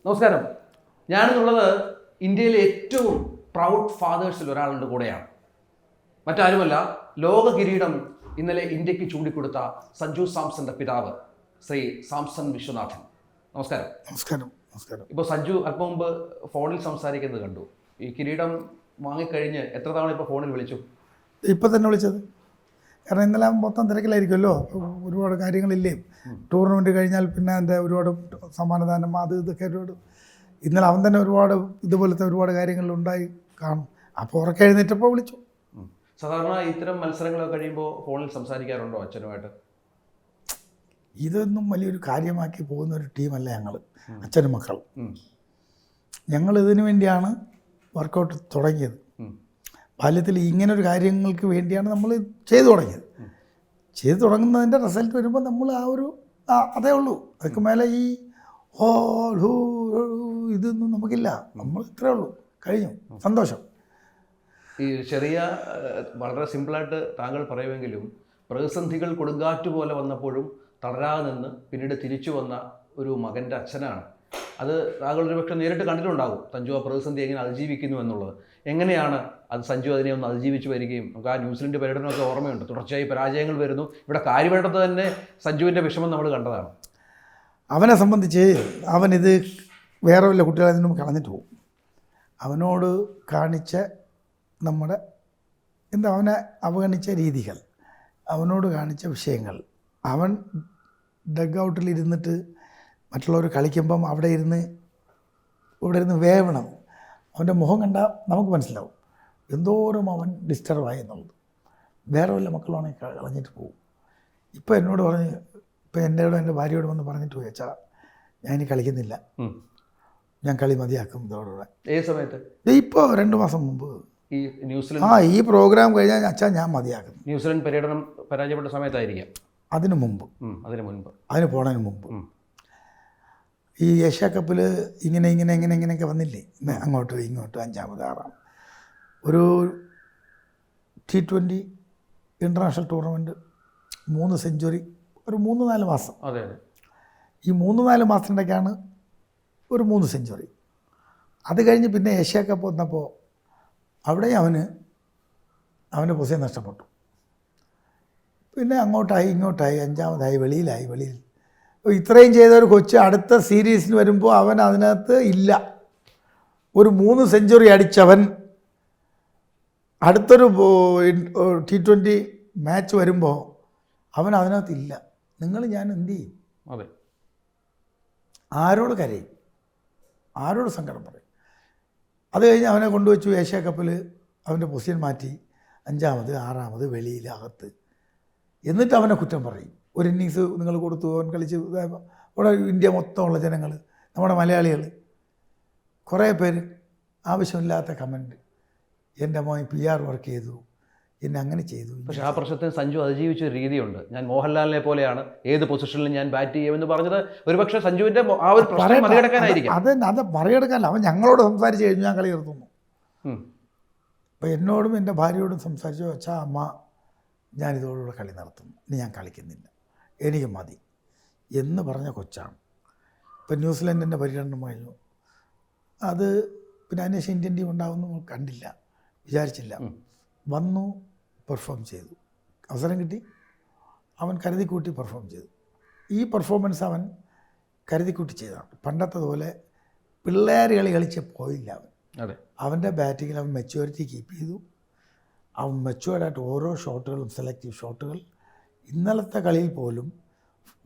നമസ്കാരം. ഞാനെന്നുള്ളത് ഇന്ത്യയിലെ ഏറ്റവും പ്രൗഡ് ഫാദേഴ്സിൽ ഒരാളുടെ കൂടെയാണ്. മറ്റാരുമല്ല, ലോക കിരീടം ഇന്നലെ ഇന്ത്യക്ക് ചൂണ്ടിക്കൊടുത്ത സഞ്ജു സാംസന്റെ പിതാവ് ശ്രീ സാംസൺ വിശ്വനാഥൻ. നമസ്കാരം. നമസ്കാരം. നമസ്കാരം. ഇപ്പോൾ സഞ്ജു അല്പം മുമ്പ് ഫോണിൽ സംസാരിക്കുന്നത് കണ്ടു. ഈ കിരീടം വാങ്ങിക്കഴിഞ്ഞ് എത്ര തവണ ഇപ്പോൾ ഫോണിൽ വിളിച്ചു? ഇപ്പം തന്നെ വിളിച്ചത്. കാരണം ഇന്നലെ മൊത്തം തിരക്കിലായിരിക്കുമല്ലോ, ഒരുപാട് കാര്യങ്ങളില്ലേ. ടൂർണമെൻറ്റ് കഴിഞ്ഞാൽ പിന്നെ അതിൻ്റെ ഒരുപാട് സമ്മാനദാനം അത് ഇതൊക്കെ ഒരുപാട്. ഇന്നലെ അവൻ തന്നെ ഒരുപാട് ഇതുപോലത്തെ ഒരുപാട് കാര്യങ്ങളുണ്ടായി കാണും. അപ്പോൾ ഉറക്കെ എഴുന്നേറ്റപ്പോൾ വിളിച്ചു. സാധാരണ ഇത്തരം മത്സരങ്ങളൊക്കെ കഴിയുമ്പോൾ ഫോണിൽ സംസാരിക്കാറുണ്ടോ അച്ഛനുമായിട്ട്? ഇതൊന്നും വലിയൊരു കാര്യമാക്കി പോകുന്ന ഒരു ടീമല്ല ഞങ്ങൾ, അച്ഛനും മക്കളും. ഞങ്ങൾ ഇതിനു വേണ്ടിയാണ് വർക്കൗട്ട് തുടങ്ങിയത്. ബാല്യത്തിൽ ഇങ്ങനൊരു കാര്യങ്ങൾക്ക് വേണ്ടിയാണ് നമ്മൾ ചെയ്തു തുടങ്ങിയത്. ചെയ്തു തുടങ്ങുന്നതിൻ്റെ റിസൾട്ട് വരുമ്പോൾ നമ്മൾ അതേ ഉള്ളൂ. അതൊക്കെ മേലെ ഈ ഇതൊന്നും നമുക്കില്ല. നമ്മൾ ഇത്രേ ഉള്ളൂ, കഴിഞ്ഞു, സന്തോഷം. ഈ ചെറിയ വളരെ സിമ്പിളായിട്ട് താങ്കൾ പറയുമെങ്കിലും പ്രതിസന്ധികൾ കൊടുങ്കാറ്റ് പോലെ വന്നപ്പോഴും തളരാതെ നിന്ന് പിന്നീട് തിരിച്ചു വന്ന ഒരു മകൻ്റെ അച്ഛനാണ്. അത് താങ്കൾ ഒരു പക്ഷേ നേരിട്ട് കണ്ടിട്ടുണ്ടാകും, സഞ്ജു ആ പ്രതിസന്ധി എങ്ങനെ അതിജീവിക്കുന്നു എന്നുള്ളത്. എങ്ങനെയാണ് അത് സഞ്ജു അതിനെ ഒന്ന് അതിജീവിച്ച് വരികയും, നമുക്ക് ആ ന്യൂസിലൻഡ് പര്യടനമൊക്കെ ഓർമ്മയുണ്ട്. തുടർച്ചയായി പരാജയങ്ങൾ വരുന്നു. ഇവിടെ കാര്യവേണ്ടത് തന്നെ സഞ്ജുവിൻ്റെ വിഷമം നമ്മൾ കണ്ടതാണ്. അവനെ സംബന്ധിച്ച് അവനിത് വേറെ വല്ല കുട്ടികളെ അതിനും കളഞ്ഞിട്ട് പോകും. അവനോട് കാണിച്ച നമ്മുടെ അവനെ അവഗണിച്ച രീതികൾ, അവനോട് കാണിച്ച വിഷയങ്ങൾ, അവൻ ഡഗ് ഔട്ടിലിരുന്നിട്ട് മറ്റുള്ളവർ കളിക്കുമ്പം ഇവിടെ ഇരുന്ന് വേവണം. അവൻ്റെ മുഖം കണ്ടാൽ നമുക്ക് മനസ്സിലാവും എന്തോരം അവൻ ഡിസ്റ്റർബായി എന്നുള്ളത്. വേറെ വല്ല മക്കളാണെങ്കിൽ കളഞ്ഞിട്ട് പോകും. ഇപ്പോൾ എന്നോട് പറഞ്ഞ്, ഇപ്പോൾ എൻ്റെ ഭാര്യയോട് വന്ന് പറഞ്ഞിട്ട് പോയി, അച്ഛാ ഞാനിനി കളിക്കുന്നില്ല, ഞാൻ കളി മതിയാക്കും ഇതോടുകൂടെ. ഏത് സമയത്ത്? ഇപ്പോൾ 2 മാസം മുമ്പ് ഈ ന്യൂസിലൻഡ് ഈ പ്രോഗ്രാം കഴിഞ്ഞാൽ അച്ഛാ ഞാൻ മതിയാക്കുന്നു. ന്യൂസിലൻഡ് പര്യടനം പരാജയപ്പെട്ട സമയത്തായിരിക്കാം. അതിന് മുമ്പ്, അതിന് പോണതിന് മുമ്പ് ഈ ഏഷ്യ കപ്പിൽ ഇങ്ങനെയൊക്കെ വന്നില്ലേ, അങ്ങോട്ടും ഇങ്ങോട്ടും 5ാമത് 6ാമത് ഒരു T20 ഇൻ്റർനാഷണൽ ടൂർണമെൻറ്റ് 3 സെഞ്ച്വറി ഒരു 3-4 മാസം. അതെ. ഈ 3-4 മാസത്തിൻ്റെയൊക്കെയാണ് ഒരു 3 സെഞ്ച്വറി. അത് കഴിഞ്ഞ് പിന്നെ ഏഷ്യ കപ്പ് വന്നപ്പോൾ അവിടെ അവൻ്റെ പൊസിഷൻ നഷ്ടപ്പെട്ടു. പിന്നെ അങ്ങോട്ടായി ഇങ്ങോട്ടായി 5ാമതായി വെളിയിൽ. ഇത്രയും ചെയ്ത ഒരു കൊച്ച് അടുത്ത സീരീസിന് വരുമ്പോൾ അവൻ അതിനകത്ത് ഇല്ല. ഒരു 3 സെഞ്ച്വറി അടിച്ചവൻ അടുത്തൊരു T20 മാച്ച് വരുമ്പോൾ അവൻ അതിനകത്തില്ല. ഞാൻ എന്ത് ചെയ്യും? അതെ. ആരോട് കരയും? ആരോട് സങ്കടം പറയും? അത് കഴിഞ്ഞ് അവനെ കൊണ്ടുവച്ചു ഏഷ്യ കപ്പിൽ അവൻ്റെ പൊസിഷൻ മാറ്റി 5ാമത് 6ാമത് വെളിയിൽ അകത്ത്. എന്നിട്ട് അവനെ കുറ്റം പറയും. ഒരു ഇന്നിങ്സ് നിങ്ങൾ കൊടുത്തു, അവൻ കളിച്ച്. ഇവിടെ ഇന്ത്യ മൊത്തമുള്ള ജനങ്ങൾ, നമ്മുടെ മലയാളികൾ കുറേ പേര് ആവശ്യമില്ലാത്ത കമൻറ്റ്, എൻ്റെ മോൻ PR വർക്ക് ചെയ്തു, എന്നെ അങ്ങനെ ചെയ്തു. പക്ഷേ ആ പ്രശ്നത്തിന് സഞ്ജു അതിജീവിച്ച ഒരു രീതിയുണ്ട്. ഞാൻ മോഹൻലാലിനെ പോലെയാണ്, ഏത് പൊസിഷനിലും ഞാൻ ബാറ്റ് ചെയ്യുമെന്ന് പറഞ്ഞത് ഒരുപക്ഷെ സഞ്ജുവിൻ്റെ ആ ഒരു പ്രശ്നം മറികടക്കാനായിരിക്കും. അത് മറികടക്കാനല്ല, അവൻ ഞങ്ങളോട് സംസാരിച്ച് കഴിഞ്ഞു ഞാൻ കളി നിർത്തുന്നു. അപ്പോൾ എന്നോടും എൻ്റെ ഭാര്യയോടും സംസാരിച്ചു, അച്ഛാ അമ്മ ഞാനിതോടുകൂടെ കളി നിർത്തുന്നു, ഇനി ഞാൻ കളിക്കുന്നില്ല, എനിക്ക് മതി എന്ന് പറഞ്ഞ കൊച്ചാണ്. ഇപ്പം ന്യൂസിലൻഡിൻ്റെ പര്യടനം കഴിഞ്ഞു. അത് പിന്നെ അതിനുശേഷം ഇന്ത്യൻ ടീം ഉണ്ടാവുമെന്ന് കണ്ടില്ല, വിചാരിച്ചില്ല. വന്നു, പെർഫോം ചെയ്തു, അവസരം കിട്ടി, അവൻ കരുതിക്കൂട്ടി പെർഫോം ചെയ്തു. ഈ പെർഫോമൻസ് അവൻ കരുതിക്കൂട്ടി ചെയ്തതാണ്. പണ്ടത്തതുപോലെ പിള്ളേർ കളിച്ച് പോയില്ല അവൻ. അതെ. അവൻ്റെ ബാറ്റിങ്ങിൽ അവൻ മെച്യൂരിറ്റി കീപ്പ് ചെയ്തു. അവൻ മെച്യൂർഡായിട്ട് ഓരോ ഷോട്ടുകളും, സെലക്റ്റീവ് ഷോട്ടുകൾ. ഇന്നലത്തെ കളിയിൽ പോലും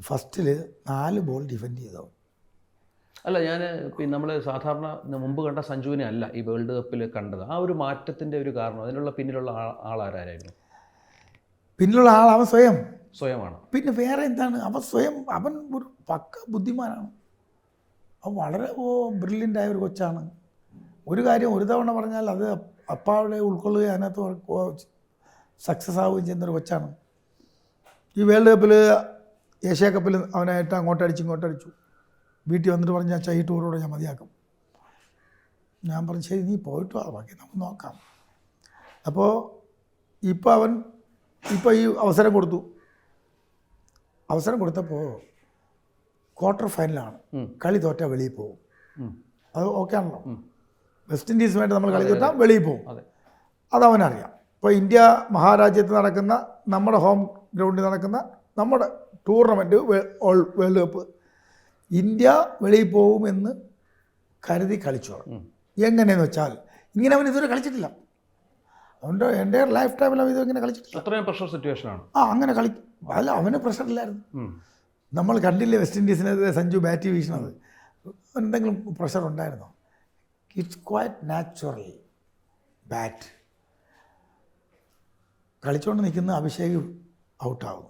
ഫസ്റ്റിൽ 4 ബോൾ ഡിഫെൻഡ് ചെയ്തവൻ. അല്ല, ഞാൻ പിന്നെ നമ്മൾ സാധാരണ മുമ്പ് കണ്ട സഞ്ജുവിനെ അല്ല ഈ വേൾഡ് കപ്പിൽ കണ്ടത്. ആ ഒരു മാറ്റത്തിൻ്റെ ഒരു കാരണം, അതിനുള്ള പിന്നിലുള്ള ആളാരായിരുന്നു? പിന്നിലുള്ള ആൾ അവൻ സ്വയമാണ്. പിന്നെ വേറെ എന്താണ്? അവൻ ഒരു പക്ക ബുദ്ധിമാനാണ്. അവൻ വളരെ ബ്രില്യൻ്റായ ഒരു കൊച്ചാണ്. ഒരു കാര്യം ഒരു തവണ പറഞ്ഞാൽ അത് അപ്പാവിടെ ഉൾക്കൊള്ളുകയും അതിനകത്ത് സക്സസ് ആവുകയും ചെയ്യുന്നൊരു കൊച്ചാണ്. ഈ വേൾഡ് കപ്പിൽ, ഏഷ്യ കപ്പിൽ അവനായിട്ട് ഇങ്ങോട്ടടിച്ചു. വീട്ടിൽ വന്നിട്ട് പറഞ്ഞ അച്ഛാ ഈ ടൂറോടെ ഞാൻ മതിയാക്കും. ഞാൻ പറഞ്ഞു ശരി, നീ പോയിട്ട് വാ, ബാക്കി നമുക്ക് നോക്കാം. അപ്പോൾ ഇപ്പോൾ ഈ അവസരം കൊടുത്തപ്പോൾ ക്വാർട്ടർ ഫൈനലാണ്. കളി തോറ്റാൽ വെളിയിൽ പോകും. അത് ഓക്കെ ആണല്ലോ. വെസ്റ്റ് ഇൻഡീസുമായിട്ട് നമ്മൾ കളി തോറ്റാൽ വെളിയിൽ പോകും, അതവനറിയാം. ഇപ്പോൾ ഇന്ത്യ മഹാരാജ്യത്ത് നടക്കുന്ന നമ്മുടെ ഹോം ഗ്രൗണ്ടിൽ നടക്കുന്ന നമ്മുടെ ടൂർണമെൻറ്റ് വേൾഡ് കപ്പ് ഇന്ത്യ വെളിയിൽ പോകുമെന്ന് കരുതി കളിച്ചോളും. എങ്ങനെയെന്ന് വെച്ചാൽ ഇങ്ങനെ അവൻ ഇതുവരെ കളിച്ചിട്ടില്ല. അവൻ്റെ എൻ്റെ ലൈഫ് ടൈമിൽ അവൻ ഇങ്ങനെ കളിച്ചിട്ടില്ല. അത്രയും പ്രഷർ സിറ്റുവേഷനാണ്. അങ്ങനെ അല്ല, അവന് പ്രഷറില്ലായിരുന്നു. നമ്മൾ കണ്ടില്ലേ വെസ്റ്റ് ഇൻഡീസിനെതിരെ സഞ്ജു ബാറ്റ് വീശുന്നത്, എന്തെങ്കിലും പ്രഷർ ഉണ്ടായിരുന്നോ? It's quite natural bat. കളിച്ചുകൊണ്ട് നിൽക്കുന്ന അഭിഷേക് ഔട്ടാകും.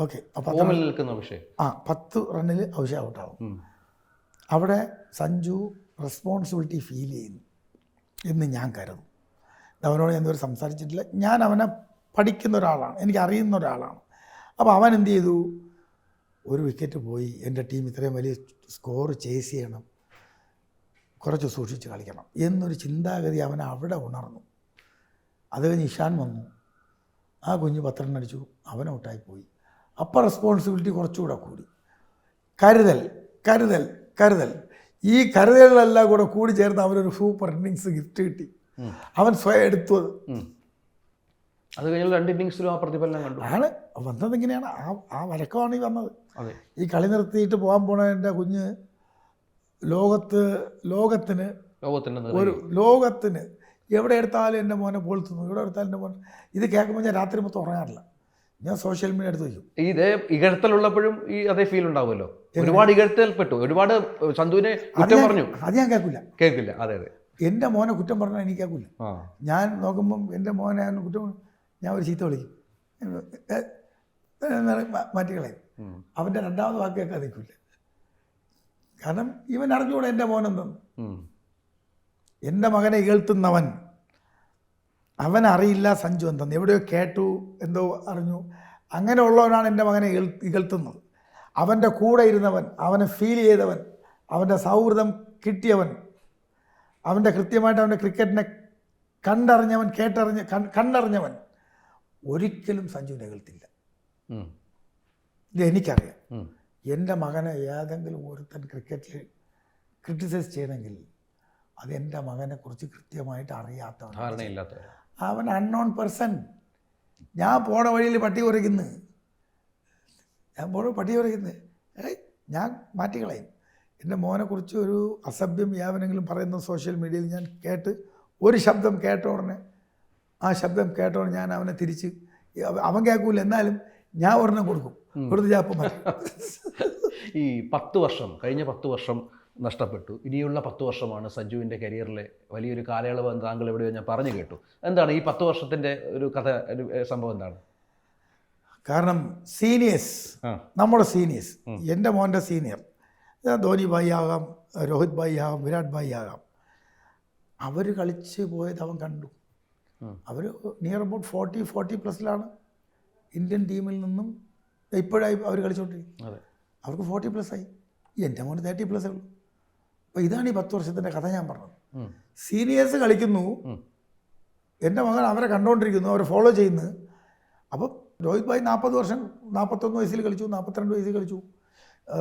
ഓക്കെ, അപ്പോൾ 10 റണ്ണിൽ അഭിഷേക് ഔട്ടാകും. അവിടെ സഞ്ജു റെസ്പോൺസിബിലിറ്റി ഫീൽ ചെയ്യുന്നു എന്ന് ഞാൻ കരുതും. അവനോട് ഞാൻ ഇതുവരെ സംസാരിച്ചിട്ടില്ല. ഞാൻ അവനെ പഠിക്കുന്ന ഒരാളാണ്, എനിക്കറിയുന്ന ഒരാളാണ്. അപ്പോൾ അവൻ എന്ത് ചെയ്തു? ഒരു വിക്കറ്റ് പോയി, എൻ്റെ ടീം ഇത്രയും വലിയ സ്കോർ ചേസ് ചെയ്യണം, കുറച്ച് സൂക്ഷിച്ച് കളിക്കണം എന്നൊരു ചിന്താഗതി അവൻ അവിടെ ഉണർന്നു. അത് കഴിഞ്ഞ് ഇഷാൻ വന്നു, ആ കുഞ്ഞ് 10 റൺ അടിച്ചു, അവൻ ഔട്ടായിപ്പോയി. അപ്പോൾ റെസ്പോൺസിബിലിറ്റി കുറച്ചുകൂടെ കൂടി. കരുതൽ കരുതൽ കരുതൽ ഈ കരുതലുകളെല്ലാം കൂടെ കൂടി ചേർന്ന് അവനൊരു സൂപ്പർ ഇന്നിങ്സ് ഗിഫ്റ്റ് കിട്ടി. അവൻ സ്വയം എടുത്തു. അത് കഴിഞ്ഞാൽ 2 ഇന്നിങ്സിലും ആ പ്രതിഫലനം കണ്ടു. ആണ് വന്നത് ഇങ്ങനെയാണ്. ആ വഴക്കമാണ് ഈ വന്നത്. ഈ കളി നിർത്തിയിട്ട് പോകാൻ പോണ എൻ്റെ കുഞ്ഞ് ലോകത്തിന് എവിടെ എടുത്താലും എൻ്റെ മോനെ പോൾത്തുന്നു, എവിടെ എടുത്താലും എൻ്റെ മോനെ. ഇത് കേൾക്കുമ്പോൾ ഞാൻ രാത്രി മൊത്തം ഉറങ്ങാറില്ല. ഞാൻ സോഷ്യൽ മീഡിയ എടുത്ത് വയ്ക്കും. ഇതേ ഇകഴ്ത്തലുള്ളപ്പോഴും ഈ അതേ ഫീൽ ഉണ്ടാവുമല്ലോ. ഒരുപാട് ഇകഴ്ത്തൽപ്പെട്ടു, ഒരുപാട് സഞ്ജുവിനെ കുറ്റം പറഞ്ഞു. അത് ഞാൻ കേൾക്കില്ല. അതെ അതെ, എൻ്റെ മോനെ കുറ്റം പറഞ്ഞാൽ എനിക്ക് കേൾക്കില്ല. ഞാൻ നോക്കുമ്പം എൻ്റെ മോനെ കുറ്റം ഞാൻ ഒരു ചീത്ത വിളിക്കും, മാറ്റിക്കളയും. അവൻ്റെ രണ്ടാമത് വാക്ക് കേൾക്കാൻ നിൽക്കില്ല. കാരണം ഇവൻ അറിഞ്ഞുകൂടെ എൻ്റെ മോനെന്തെന്ന്. എൻ്റെ മകനെ ഇകഴ്ത്തുന്നവൻ അവനറിയില്ല സഞ്ജു എന്തെന്ന്. എവിടെയോ കേട്ടു, എന്തോ അറിഞ്ഞു, അങ്ങനെയുള്ളവനാണ് എൻ്റെ മകനെ ഇകഴ്ത്തുന്നത്. അവൻ്റെ കൂടെ ഇരുന്നവൻ, അവനെ ഫീൽ ചെയ്തവൻ, അവൻ്റെ സൗഹൃദം കിട്ടിയവൻ, അവൻ്റെ കൃത്യമായിട്ട് അവൻ്റെ ക്രിക്കറ്റിനെ കണ്ടറിഞ്ഞവൻ ഒരിക്കലും സഞ്ജുവിനെ ഇകഴ്ത്തില്ല. ഇത് എനിക്കറിയാം. എൻ്റെ മകനെ ഏതെങ്കിലും ഒരുത്തൻ ക്രിക്കറ്റിൽ ക്രിറ്റിസൈസ് ചെയ്യണമെങ്കിൽ അത് എൻ്റെ മകനെക്കുറിച്ച് കൃത്യമായിട്ട് അറിയാത്തവൻ, അവൻ അൺനോൺ പേഴ്സൺ. ഞാൻ പോണ വഴിയിൽ പട്ടി കുറയ്ക്കുന്നു, ഞാൻ മാറ്റിക്കളയും. എൻ്റെ മോനെക്കുറിച്ച് ഒരു അസഭ്യം യാവനെങ്കിലും പറയുന്ന സോഷ്യൽ മീഡിയയിൽ ഞാൻ ഒരു ശബ്ദം കേട്ട ഉടനെ ആ ശബ്ദം കേട്ട ഉടനെ ഞാൻ അവനെ തിരിച്ച്, അവൻ കേൾക്കൂല, എന്നാലും ഞാൻ ഒരെണ്ണം കൊടുക്കും. ഈ 10 വർഷം, കഴിഞ്ഞ 10 വർഷം നഷ്ടപ്പെട്ടു. ഇനിയുള്ള 10 വർഷമാണ് സഞ്ജുവിൻ്റെ കരിയറിലെ വലിയൊരു കാലയളവ് എന്ന് താങ്കൾ എവിടെയോ ഞാൻ പറഞ്ഞു കേട്ടു. എന്താണ് ഈ 10 വർഷത്തിൻ്റെ ഒരു കഥ, ഒരു സംഭവം എന്താണ്? കാരണം സീനിയേഴ്സ്, നമ്മുടെ സീനിയേഴ്സ്, എൻ്റെ മോൻ്റെ സീനിയർ ധോനി ഭായി ആകാം, രോഹിത് ഭായി ആകാം, വിരാട് ഭായി ആകാം, അവർ കളിച്ച് പോയത് അവൻ കണ്ടു. അവർ നിയർ അബൌട്ട് 40+ ഇന്ത്യൻ ടീമിൽ നിന്നും ഇപ്പോഴായി അവർ കളിച്ചുകൊണ്ടിരിക്കും. അവർക്ക് 40+ ആയി. എൻ്റെ മോന് 30+ ഉള്ളൂ. അപ്പോൾ ഇതാണ് ഈ 10 വർഷത്തിൻ്റെ കഥ ഞാൻ പറഞ്ഞത്. സീനിയേഴ്സ് കളിക്കുന്നു, എൻ്റെ മകൻ അവരെ കണ്ടുകൊണ്ടിരിക്കുന്നു, അവരെ ഫോളോ ചെയ്യുന്നു. അപ്പം രോഹിത് ഭായ് 40 വർഷം, 41 വയസ്സിൽ കളിച്ചു, 42 വയസ്സിൽ കളിച്ചു,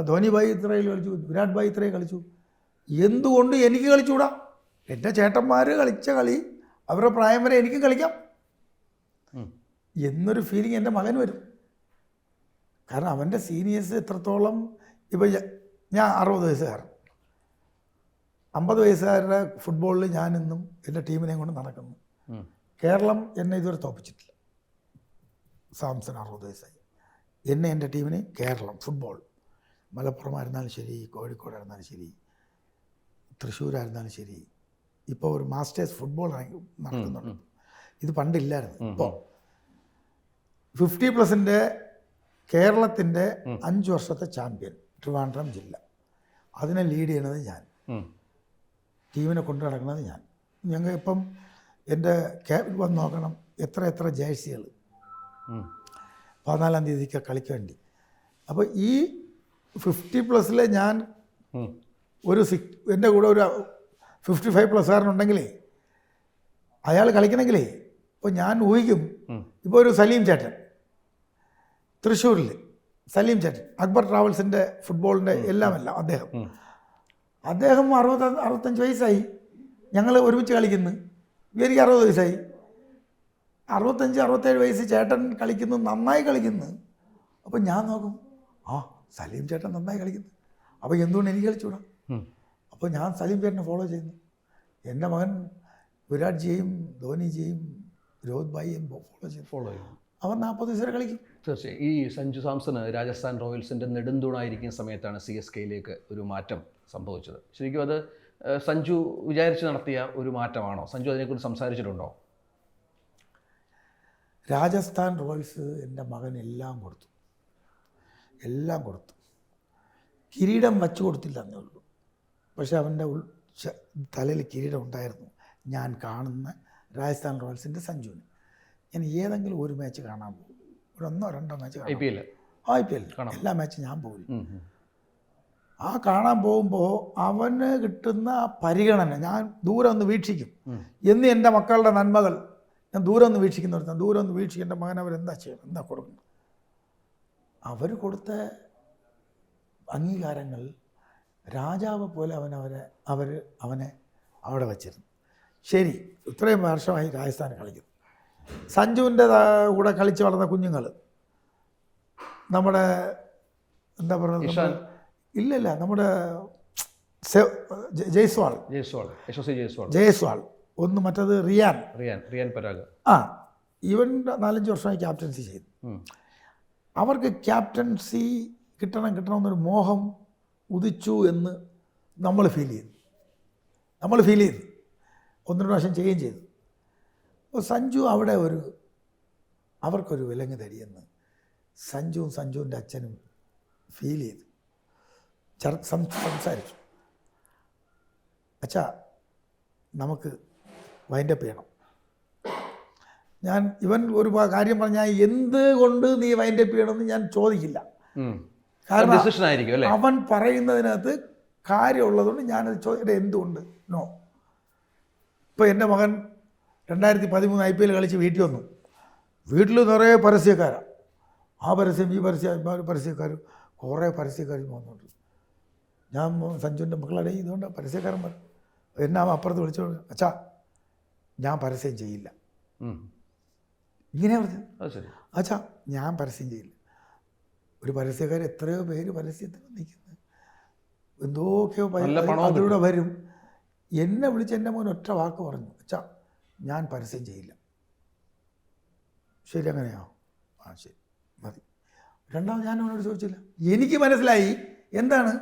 ധോനി ഭായ് ഇത്രയിൽ കളിച്ചു, വിരാട് ഭായ് ഇത്രയും കളിച്ചു. എന്തുകൊണ്ട് എനിക്ക് കളിച്ചുകൂടാ? എൻ്റെ ചേട്ടന്മാർ കളിച്ച കളി അവരുടെ പ്രായം വരെ എനിക്കും കളിക്കാം എന്നൊരു ഫീലിംഗ് എൻ്റെ മകന് വരും. കാരണം അവൻ്റെ സീനിയേഴ്സ് എത്രത്തോളം. ഇപ്പം ഞാൻ 60 വയസ്സുകാരൻ, 50 വയസ്സുകാരുടെ ഫുട്ബോളിൽ ഞാനിന്നും എൻ്റെ ടീമിനെയും കൊണ്ട് നടക്കുന്നു. കേരളം എന്നെ ഇതുവരെ തോപ്പിച്ചിട്ടില്ല. സാംസൺ 60 വയസ്സായി, എന്നെ എൻ്റെ ടീമിനെ കേരളം ഫുട്ബോൾ, മലപ്പുറമായിരുന്നാലും ശരി, കോഴിക്കോടായിരുന്നാലും ശരി, തൃശ്ശൂരായിരുന്നാലും ശരി, ഇപ്പോൾ ഒരു മാസ്റ്റേഴ്സ് ഫുട്ബോൾ നടക്കുന്നുണ്ട്. ഇത് പണ്ടില്ലായിരുന്നു. ഇപ്പോൾ 50+ കേരളത്തിൻ്റെ 5 വർഷത്തെ ചാമ്പ്യൻ ട്രിവാൻഡ്രം ജില്ല, അതിനെ ലീഡ് ചെയ്യുന്നത് ഞാൻ, ടീമിനെ കൊണ്ടു നടക്കുന്നത് ഞാൻ. ഞങ്ങൾ ഇപ്പം എൻ്റെ ക്യാബിൽ വന്ന് നോക്കണം, എത്ര ജേഴ്സികൾ 14-ാം തീയതിക്ക് കളിക്ക് വേണ്ടി. അപ്പോൾ ഈ 50+ ഞാൻ എൻ്റെ കൂടെ ഒരു 55+കാരനുണ്ടെങ്കിലേ അയാൾ കളിക്കണമെങ്കിലേ, ഇപ്പോൾ ഞാൻ ഊഹിക്കും, ഇപ്പോൾ ഒരു സലീം ചേട്ടൻ തൃശ്ശൂരിൽ, സലീം ചേട്ടൻ അക്ബർ ട്രാവൽസിൻ്റെ ഫുട്ബോളിൻ്റെ എല്ലാം അദ്ദേഹം അദ്ദേഹം 65 വയസ്സായി, ഞങ്ങൾ ഒരുമിച്ച് കളിക്കുന്നു. എനിക്ക് 60 വയസ്സായി. 65-67 വയസ്സ് ചേട്ടൻ കളിക്കുന്നു, നന്നായി കളിക്കുന്നു. അപ്പം ഞാൻ നോക്കും, ആ സലീം ചേട്ടൻ നന്നായി കളിക്കുന്നു, അപ്പോൾ എന്തുകൊണ്ട് എനിക്ക് കളിച്ചുകൂടാ? അപ്പോൾ ഞാൻ സലീം ചേട്ടനെ ഫോളോ ചെയ്യുന്നു. എൻ്റെ മകൻ വിരാട് ജിയെയും ധോനിജിയെയും രോഹിത് ഭായിയെയും ഫോളോ ചെയ്യും. അവൻ 40 വയസ്സ് വരെ കളിക്കും. തീർച്ചയായും ഈ സഞ്ജു സാംസണ് രാജസ്ഥാൻ റോയൽസിൻ്റെ നെടുന്തൂണായിരിക്കുന്ന സമയത്താണ് CSKയിലേക്ക് ഒരു മാറ്റം സംഭവിച്ചത്. ശരിക്കും അത് സഞ്ജു വിചാരിച്ച് നടത്തിയ ഒരു മാറ്റമാണോ? സഞ്ജു അതിനെക്കുറിച്ച് സംസാരിച്ചിട്ടുണ്ടോ? രാജസ്ഥാൻ റോയൽസ് എൻ്റെ മകൻ എല്ലാം കൊടുത്തു. കിരീടം വച്ചു കൊടുത്തില്ല എന്നേ ഉള്ളൂ. പക്ഷെ അവൻ്റെ തലയിൽ കിരീടം ഉണ്ടായിരുന്നു. ഞാൻ കാണുന്ന രാജസ്ഥാൻ റോയൽസിൻ്റെ സഞ്ജുവിന് ഞാൻ ഏതെങ്കിലും ഒരു മാച്ച് കാണാൻ പോകും. ഒരു 1-2 മാച്ച് IPL എല്ലാ മാച്ചും ഞാൻ പോകില്ല. ആ കാണാൻ പോകുമ്പോൾ അവന് കിട്ടുന്ന ആ പരിഗണന ഞാൻ ദൂരെ ഒന്ന് വീക്ഷിക്കും. എന്ന് എൻ്റെ മക്കളുടെ നന്മകൾ ഞാൻ ദൂരെ ഒന്ന് വീക്ഷിക്കുന്നവർ ദൂരെ ഒന്ന് വീക്ഷിക്കേണ്ട മകൻ അവരെന്താ ചെയ്യണം, എന്താ കൊടുക്കണം. അവർ കൊടുത്ത അംഗീകാരങ്ങൾ രാജാവ് പോലെ അവനെ അവിടെ വച്ചിരുന്നു. ശരി, ഇത്രയും വർഷമായി രാജസ്ഥാൻ കളിക്കുന്നു. സഞ്ജുവിൻ്റെ കൂടെ കളിച്ച് വളർന്ന കുഞ്ഞുങ്ങൾ നമ്മുടെ എന്താ പറയുക, ഇല്ലല്ല നമ്മുടെ ജയ്സ്വാൾ ഒന്ന്, മറ്റത് റിയാൻ പരാഗ്. ഇവൻ 4-5 വർഷമായി ക്യാപ്റ്റൻസി ചെയ്തു. അവർക്ക് ക്യാപ്റ്റൻസി കിട്ടണമെന്നൊരു മോഹം ഉദിച്ചു എന്ന് നമ്മൾ ഫീൽ ചെയ്തു. 1-2 പ്രാവശ്യം ചെയ്യുകയും ചെയ്തു. അപ്പോൾ സഞ്ജു അവിടെ അവർക്കൊരു വിലങ്ങ് തടിയെന്ന് സഞ്ജുവിൻ്റെ അച്ഛനും ഫീൽ ചെയ്തു. സംസാരിച്ചു, അച്ഛാ നമുക്ക് വൈൻഡപ്പ് ചെയ്യണം. ഇവൻ ഒരു കാര്യം പറഞ്ഞാൽ എന്തുകൊണ്ട് നീ വൈൻഡപ്പ് ചെയ്യണമെന്ന് ഞാൻ ചോദിക്കില്ല. കാരണം അവൻ പറയുന്നതിനകത്ത് കാര്യമുള്ളതുകൊണ്ട് ഞാനത് ചോദിക്കട്ടെ, എന്തുകൊണ്ട് നോ. ഇപ്പോൾ എൻ്റെ മകൻ 2013 IPL കളിച്ച് വീട്ടിൽ വന്നു. വീട്ടിൽ നിറയെ പരസ്യക്കാരാണ്. ആ പരസ്യം ഈ പരസ്യക്കാർ കുറേ പരസ്യക്കാർ വന്നുണ്ട്. ഞാൻ സഞ്ജുവിൻ്റെ മക്കളടെ ഇതുകൊണ്ട് പരസ്യക്കാരൻ പറഞ്ഞു. എന്നെ അപ്പുറത്ത് വിളിച്ചോ, അച്ഛാ ഞാൻ പരസ്യം ചെയ്യില്ല. ഇങ്ങനെ പറഞ്ഞു, അച്ഛാ ഞാൻ പരസ്യം ചെയ്യില്ല. ഒരു പരസ്യക്കാർ എത്രയോ പേര് പരസ്യത്തിൽ നിൽക്കുന്നത്, എന്തൊക്കെയോ അതിലൂടെ വരും. എന്നെ വിളിച്ച് എൻ്റെ മോൻ ഒറ്റ വാക്ക് പറഞ്ഞു, അച്ഛാ ഞാൻ പരസ്യം ചെയ്യില്ല. ശരി, അങ്ങനെയാണോ? ശരി മതി. രണ്ടാമത് ഞാൻ അവനോട് ചോദിച്ചില്ല. എനിക്ക് മനസ്സിലായി എന്താണ്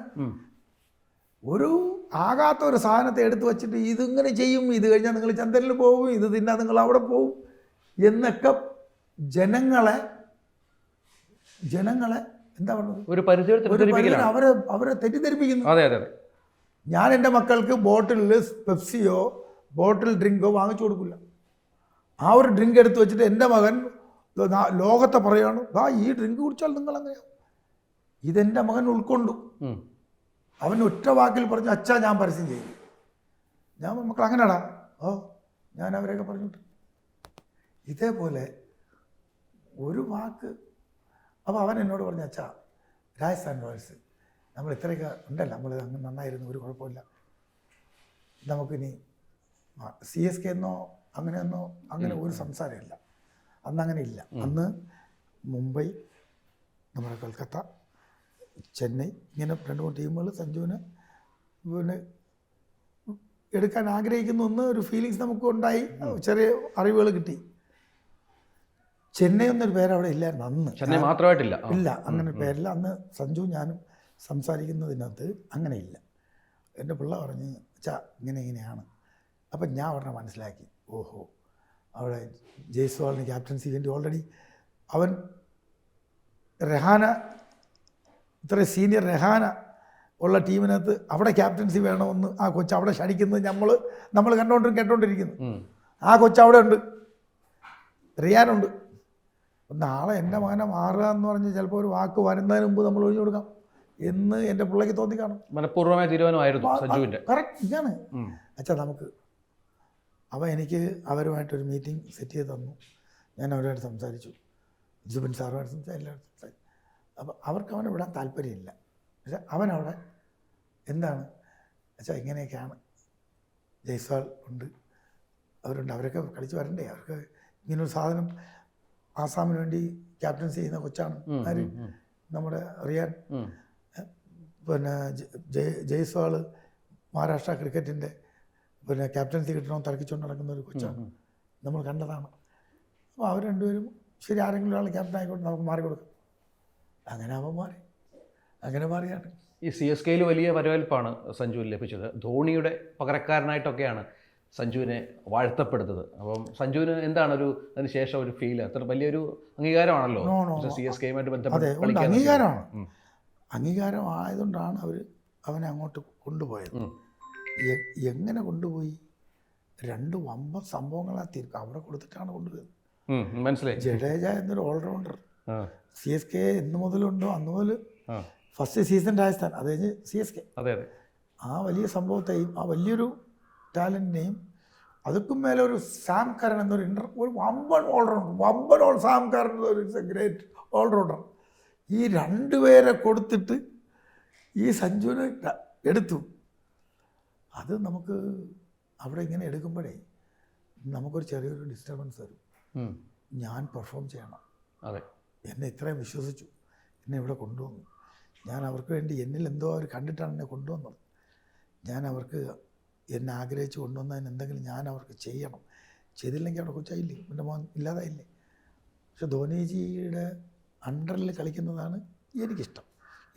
ഒരു ആകാത്ത ഒരു സാധനത്തെ എടുത്തു വച്ചിട്ട് ഇതിങ്ങനെ ചെയ്യും, ഇത് കഴിഞ്ഞാൽ നിങ്ങൾ ചന്ദ്രനിൽ പോകും, ഇത് തിന്നാൻ നിങ്ങൾ അവിടെ പോകും എന്നൊക്കെ ജനങ്ങളെ എന്താ പറയുന്നത്, ഒരു അവരെ തെറ്റിദ്ധരിപ്പിക്കുന്നു. ഞാൻ എൻ്റെ മക്കൾക്ക് ബോട്ടിലിൽ പെപ്സിയോ ബോട്ടിൽ ഡ്രിങ്കോ വാങ്ങിച്ചു കൊടുക്കില്ല. ആ ഒരു ഡ്രിങ്ക് എടുത്ത് വെച്ചിട്ട് എൻ്റെ മകൻ ലോകത്തെ പറയാണ്, ഈ ഡ്രിങ്ക് കുടിച്ചാൽ നിങ്ങൾ അങ്ങനെയാവും. ഇതെൻ്റെ മകൻ ഉൾക്കൊണ്ടു. അവൻ ഒറ്റ വാക്കിൽ പറഞ്ഞു, അച്ഛാ ഞാൻ പരസ്യം ചെയ്യും. ഞാൻ മക്കൾ അങ്ങനെയാടാ, ഞാൻ അവരെയൊക്കെ പറഞ്ഞിട്ട് ഇതേപോലെ ഒരു വാക്ക്. അപ്പോൾ അവൻ എന്നോട് പറഞ്ഞു, അച്ഛാ രാജസ്ഥാൻ റോയൽസ് നമ്മൾ ഇത്രയൊക്കെ ഉണ്ടല്ലോ, നമ്മൾ അങ്ങ് നന്നായിരുന്നു, ഒരു കുഴപ്പമില്ല, നമുക്കിനി CSK എന്നോ അങ്ങനെ ഒരു സംസാരമില്ല. അന്നങ്ങനെ ഇല്ല. അന്ന് മുംബൈ, നമ്മുടെ കൊൽക്കത്ത, ചെന്നൈ, ഇങ്ങനെ 2-3 ടീമുകൾ സഞ്ജുവിന് എടുക്കാൻ ആഗ്രഹിക്കുന്നു എന്ന് ഒരു ഫീലിങ്സ് നമുക്ക് ഉണ്ടായി. ചെറിയ അറിവുകൾ കിട്ടി. ചെന്നൈ എന്നൊരു പേര് അവിടെ ഇല്ലായിരുന്നു അന്ന്. ചെന്നൈ മാത്രമായിട്ടില്ല, ഇല്ല, അങ്ങനെ പേരില്ല. അന്ന് സഞ്ജു ഞാനും സംസാരിക്കുന്നതിനകത്ത് അങ്ങനെ ഇല്ല. എൻ്റെ പിള്ള പറഞ്ഞ്, അച്ഛാ ഇങ്ങനെയാണ്. അപ്പം ഞാൻ ഉടനെ മനസ്സിലാക്കി, ഓഹോ അവിടെ ജയ്സ്വാളിന് ക്യാപ്റ്റൻസി വേണ്ടി ഓൾറെഡി അവൻ ഇത്ര സീനിയർ റെഹാന ഉള്ള ടീമിനകത്ത് അവിടെ ക്യാപ്റ്റൻസി വേണമെന്ന് ആ കൊച്ച് അവിടെ ക്ഷണിക്കുന്നത് നമ്മൾ കേട്ടോണ്ടിരിക്കുന്നു. ആ കൊച്ച് അവിടെ ഉണ്ട്, റിയാനുണ്ട്. നാളെ എൻ്റെ മകനെ മാറുക എന്ന് പറഞ്ഞ് ചിലപ്പോൾ ഒരു വാക്ക് വരുന്നതിന് മുമ്പ് നമ്മൾ ഒഴിഞ്ഞു കൊടുക്കാം എന്ന് എൻ്റെ പിള്ളേക്ക് തോന്നി കാണും. മനഃപൂർവ്വമായ തീരുമാനമായിരുന്നു സഞ്ജുവിൻ്റെ. കറക്റ്റ് ഇതാണ്. അച്ഛാ നമുക്ക് എനിക്ക് അവരുമായിട്ടൊരു മീറ്റിംഗ് സെറ്റ് ചെയ്ത് തന്നു. ഞാൻ അവരുമായിട്ട് സംസാരിച്ചു, ജുബിൻ സാറുമായിട്ട് എല്ലാവരും സംസാരിച്ചു. അപ്പോൾ അവർക്ക് അവനെ വിടാൻ താല്പര്യമില്ല. പക്ഷെ അവനവിടെ എന്താണ് അച്ഛാ ഇങ്ങനെയൊക്കെയാണ്, ജയ്സ്വാൾ ഉണ്ട്, അവരുണ്ട്, അവരൊക്കെ കളിച്ച് വരണ്ടേ, അവർക്ക് ഇങ്ങനൊരു സാധനം ആസാമിന് വേണ്ടി ക്യാപ്റ്റൻസി ചെയ്യുന്ന കൊച്ചാണ് ആര്, നമ്മുടെ റിയാൻ. പിന്നെ ജയ്സ്വാൾ മഹാരാഷ്ട്ര ക്രിക്കറ്റിൻ്റെ പിന്നെ ക്യാപ്റ്റൻസി കിട്ടണമെന്ന് തർക്കിച്ചുകൊണ്ട് നടക്കുന്ന ഒരു കൊച്ചാണ്, നമ്മൾ കണ്ടതാണ്. അപ്പോൾ അവർ രണ്ടുപേരും ശരി, ആരെങ്കിലും ഒരാൾ ക്യാപ്റ്റൻ ആയിക്കോട്ടെ, നമുക്ക് മാറിക്കൊടുക്കാം. അങ്ങനെ അവൻ മാറി, അങ്ങനെ മാറിയാണ്. ഈ CSKയിൽ വലിയ വരവേൽപ്പാണ് സഞ്ജുവിന് ലഭിച്ചത്. ധോണിയുടെ പകരക്കാരനായിട്ടൊക്കെയാണ് സഞ്ജുവിനെ വാഴ്ത്തപ്പെടുന്നത്. അപ്പം സഞ്ജുവിന് എന്താണ് അതിന് ശേഷം ഒരു ഫീൽ? അത്ര വലിയൊരു അംഗീകാരമാണല്ലോ CSKയുമായിട്ട് ബന്ധപ്പെട്ട് കളിക്കാൻ. അംഗീകാരമാണ്, അംഗീകാരം ആയതുകൊണ്ടാണ് അവനെ അങ്ങോട്ട് കൊണ്ടുപോയത്. എങ്ങനെ കൊണ്ടുപോയി? 2 വമ്പൻ സംഭവങ്ങളാ അവിടെ കൊടുത്തിട്ടാണ് കൊണ്ടുപോയത്. മനസ്സിലായി. ജഡേജ എന്നൊരു ഓൾറൗണ്ടർ CSK എന്ന് മുതലുണ്ടോ അന്ന് മുതൽ ഫസ്റ്റ് സീസൺ രാജസ്ഥാൻ, അത് കഴിഞ്ഞ് CSK. അതെ അതെ. ആ വലിയ സംഭവത്തെയും ആ വലിയൊരു ടാലൻറ്റിനെയും അതുക്കും മേലെ ഒരു സാം കരൺ എന്നൊരു ഒരു വമ്പൻ allrounder, Sam Curran it's a great allrounder. ഈ 2 പേരെ കൊടുത്തിട്ട് ഈ സഞ്ജുവിനെ എടുത്തു. അത് നമുക്ക് അവിടെ ഇങ്ങനെ എടുക്കുമ്പോഴേ നമുക്കൊരു ചെറിയൊരു ഡിസ്റ്റർബൻസ് വരും. ഞാൻ പെർഫോം ചെയ്യണം. അതെ, എന്നെ ഇത്രയും വിശ്വസിച്ചു, എന്നെ ഇവിടെ കൊണ്ടുവന്നു. ഞാൻ അവർക്ക് വേണ്ടി എന്നിൽ എന്തോ അവർ കണ്ടിട്ടാണ് എന്നെ കൊണ്ടുവന്നത്. ഞാൻ അവർക്ക് എന്നെ ആഗ്രഹിച്ച് കൊണ്ടുവന്നതിന് എന്തെങ്കിലും ഞാൻ അവർക്ക് ചെയ്യണം. ചെയ്തില്ലെങ്കിൽ അവിടെ കൊച്ചായില്ലേ, എൻ്റെ മോൻ ഇല്ലാതായില്ലേ. പക്ഷെ ധോണിജിയുടെ അണ്ടറിൽ കളിക്കുന്നതാണ് എനിക്കിഷ്ടം.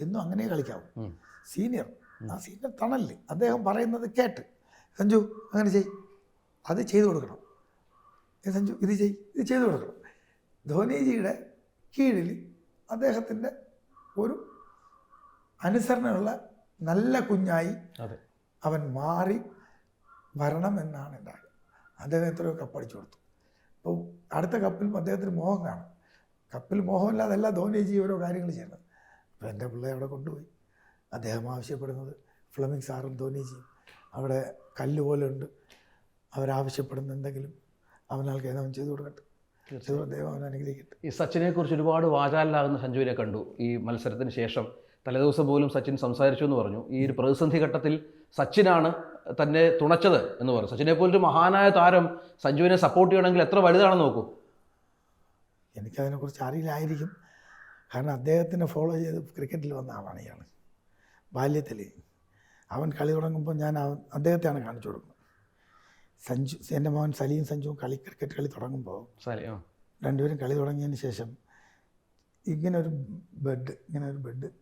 എന്നും അങ്ങനെ കളിക്കാവും. സീനിയർ, ആ സീനിയർ തണല് അദ്ദേഹം പറയുന്നത് കേട്ട്, സഞ്ജു അങ്ങനെ അത് ചെയ്തു കൊടുക്കണം, സഞ്ജു ഇത് ചെയ്തു കൊടുക്കണം. ധോണിജിയുടെ കീഴിൽ അദ്ദേഹത്തിൻ്റെ ഒരു അനുസരണയുള്ള നല്ല കുഞ്ഞായി അവൻ മാറി വരണമെന്നാണ് എൻ്റെ ആഗ്രഹം. അദ്ദേഹം എത്രയോ കപ്പടിച്ചു കൊടുത്തു. അപ്പോൾ അടുത്ത കപ്പിൽ അദ്ദേഹത്തിന് മോഹം കാണും. കപ്പിൽ മോഹമില്ലാതല്ല ധോണിജി ഓരോ കാര്യങ്ങൾ ചെയ്യുന്നത്. അപ്പോൾ എൻ്റെ പിള്ളയെ അവിടെ കൊണ്ടുപോയി. അദ്ദേഹം ആവശ്യപ്പെടുന്നത് ഫ്ലെമിംഗ് സാറും ധോണിജിയും അവിടെ കല്ലുപോലെ ഉണ്ട്. അവരാവശ്യപ്പെടുന്ന എന്തെങ്കിലും അവനാൾക്ക് അവൻ ചെയ്തു കൊടുക്കട്ടെ. ദൈവം അവൻ അനുഗ്രഹിക്കട്ടെ. ഈ സച്ചിനെ കുറിച്ച് ഒരുപാട് വാചാലാകുന്ന സഞ്ജുവിനെ കണ്ടു. ഈ മത്സരത്തിന് ശേഷം തലേദിവസം പോലും സച്ചിൻ സംസാരിച്ചു എന്ന് പറഞ്ഞു. ഈ ഒരു പ്രതിസന്ധി ഘട്ടത്തിൽ സച്ചിനാണ് തന്നെ തുണച്ചത് എന്ന് പറഞ്ഞു. സച്ചിനെ പോലൊരു മഹാനായ താരം സഞ്ജുവിനെ സപ്പോർട്ട് ചെയ്യണമെങ്കിൽ എത്ര വലുതാണെന്ന് നോക്കൂ. എനിക്കതിനെക്കുറിച്ച് അറിയില്ലായിരിക്കും. കാരണം അദ്ദേഹത്തിനെ ഫോളോ ചെയ്ത് ക്രിക്കറ്റിൽ വന്ന ആളാണ് ഇയാൾ. ബാല്യത്തിൽ അവൻ കളി തുടങ്ങുമ്പോൾ ഞാൻ അദ്ദേഹത്തെയാണ് കാണിച്ചു കൊടുക്കുന്നത്. എൻ്റെ മകൻ സലീം സഞ്ജുവും ക്രിക്കറ്റ് കളി തുടങ്ങുമ്പോൾ രണ്ടുപേരും കളി തുടങ്ങിയതിന് ശേഷം ഇങ്ങനെ ഒരു ബെഡ്,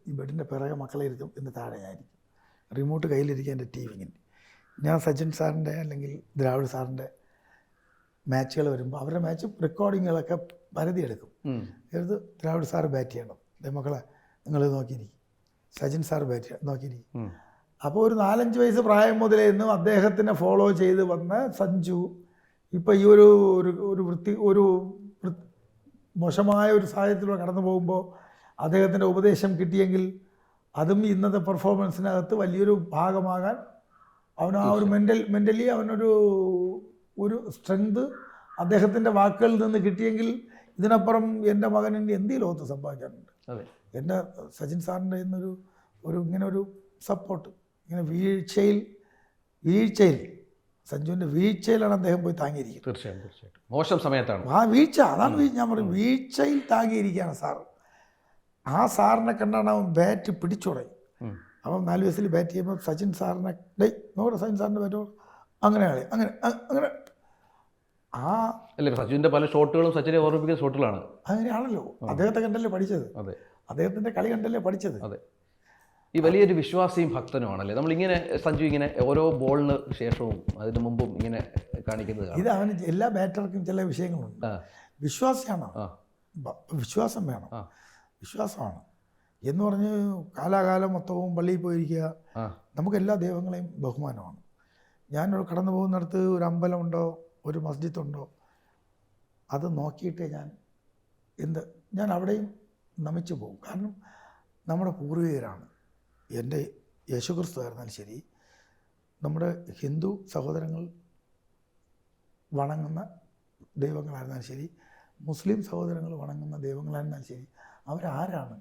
ഈ ബെഡിൻ്റെ പിറകെ മക്കളെ ഇരുത്തും, എന്ന് താഴെ ഞാനിരിക്കും. റിമോട്ട് കയ്യിലിരിക്കുക എൻ്റെ TV ഇങ്ങനെ. ഞാൻ സച്ചിൻ സാറിൻ്റെ അല്ലെങ്കിൽ ദ്രാവിഡ് സാറിൻ്റെ മാച്ചുകൾ വരുമ്പോൾ അവരുടെ മാച്ച് റെക്കോർഡിങ്ങുകളൊക്കെ പരതിയെടുക്കും. ഇത് ദ്രാവിഡ് സാറ് ബാറ്റ് ചെയ്യണം, മക്കളെ നിങ്ങൾ നോക്കിയിരിക്കും, സച്ചിൻ സാർ ബാറ്റ് നോക്കിയിരിക്കും. അപ്പോൾ ഒരു 4-5 വയസ്സ് പ്രായം മുതലേ നിന്നും അദ്ദേഹത്തിനെ ഫോളോ ചെയ്ത് വന്ന സഞ്ജു ഇപ്പോൾ ഈ ഒരു മോശമായ ഒരു സാഹചര്യത്തിലൂടെ കടന്നു പോകുമ്പോൾ അദ്ദേഹത്തിൻ്റെ ഉപദേശം കിട്ടിയെങ്കിൽ അതും ഇന്നത്തെ പെർഫോമൻസിനകത്ത് വലിയൊരു ഭാഗമാകാൻ അവൻ ആ ഒരു മെൻ്റലി അവനൊരു സ്ട്രെങ്ത് അദ്ദേഹത്തിൻ്റെ വാക്കുകളിൽ നിന്ന് കിട്ടിയെങ്കിൽ ഇതിനപ്പുറം എൻ്റെ മകനിൻ്റെ എന്ത് ലോകത്ത് സമ്പാദിക്കാനുണ്ട്. എൻ്റെ സച്ചിൻ സാറിൻ്റെ ഇങ്ങനെ ഒരു സപ്പോർട്ട്, ഇങ്ങനെ വീഴ്ചയിൽ സഞ്ജുവിൻ്റെ വീഴ്ചയിലാണ് അദ്ദേഹം പോയി താങ്ങിയിരിക്കുന്നത്. തീർച്ചയായിട്ടും മോശം സമയത്താണ് ആ വീഴ്ച. അതാണ് ഞാൻ പറയും, വീഴ്ചയിൽ താങ്ങിയിരിക്കുകയാണ് സാർ. ആ സാറിനെ കണ്ടാണ് അവൻ ബാറ്റ് പിടിച്ചു തുടങ്ങി. അവൻ 4 വയസ്സിൽ ബാറ്റ് ചെയ്യുമ്പോൾ സച്ചിൻ സാറിനെ നോടെ സച്ചിൻ സാറിൻ്റെ ബാറ്റോ അങ്ങനെ അല്ലേ. സച്ചിൻ്റെ പല ഷോട്ടുകളും സച്ചിനെ ഓർമ്മിപ്പിക്കുന്ന ഷോട്ടുകളാണ്. അങ്ങനെയാണല്ലോ, അദ്ദേഹത്തെ കണ്ടല്ലേ പഠിച്ചത്. അതെ, അദ്ദേഹത്തിൻ്റെ കളി കണ്ടല്ലേ പഠിച്ചത്. അതെ, ഈ വലിയൊരു വിശ്വാസിയും ഭക്തനുമാണല്ലേ. നമ്മളിങ്ങനെ സഞ്ജു ഇങ്ങനെ ഓരോ ബോളിന് ശേഷവും അതിന് മുമ്പും ഇങ്ങനെ കാണിക്കുന്നത് ഇത് അവന് എല്ലാ ബാറ്റർക്കും ചില വിഷയങ്ങളുണ്ട്. വിശ്വാസിയാണ്, വിശ്വാസം വേണം. വിശ്വാസമാണ് എന്ന് പറഞ്ഞ് കാലാകാലം മൊത്തവും പള്ളിയിൽ പോയിരിക്കുക. നമുക്ക് എല്ലാ ദൈവങ്ങളെയും ബഹുമാനമാണ്. ഞാനൊരു കടന്നു പോകുന്നിടത്ത് ഒരു അമ്പലമുണ്ടോ ഒരു മസ്ജിദുണ്ടോ അത് നോക്കിയിട്ടേ ഞാൻ അവിടെയും നമിച്ചു പോകും. കാരണം നമ്മുടെ പൂർവികരാണ്. എൻ്റെ യേശുക്രിസ്തു ആയിരുന്നാലും ശരി, നമ്മുടെ ഹിന്ദു സഹോദരങ്ങൾ വണങ്ങുന്ന ദൈവങ്ങളായിരുന്നാലും ശരി, മുസ്ലിം സഹോദരങ്ങൾ വണങ്ങുന്ന ദൈവങ്ങളായിരുന്നാലും ശരി, അവരാരാണ്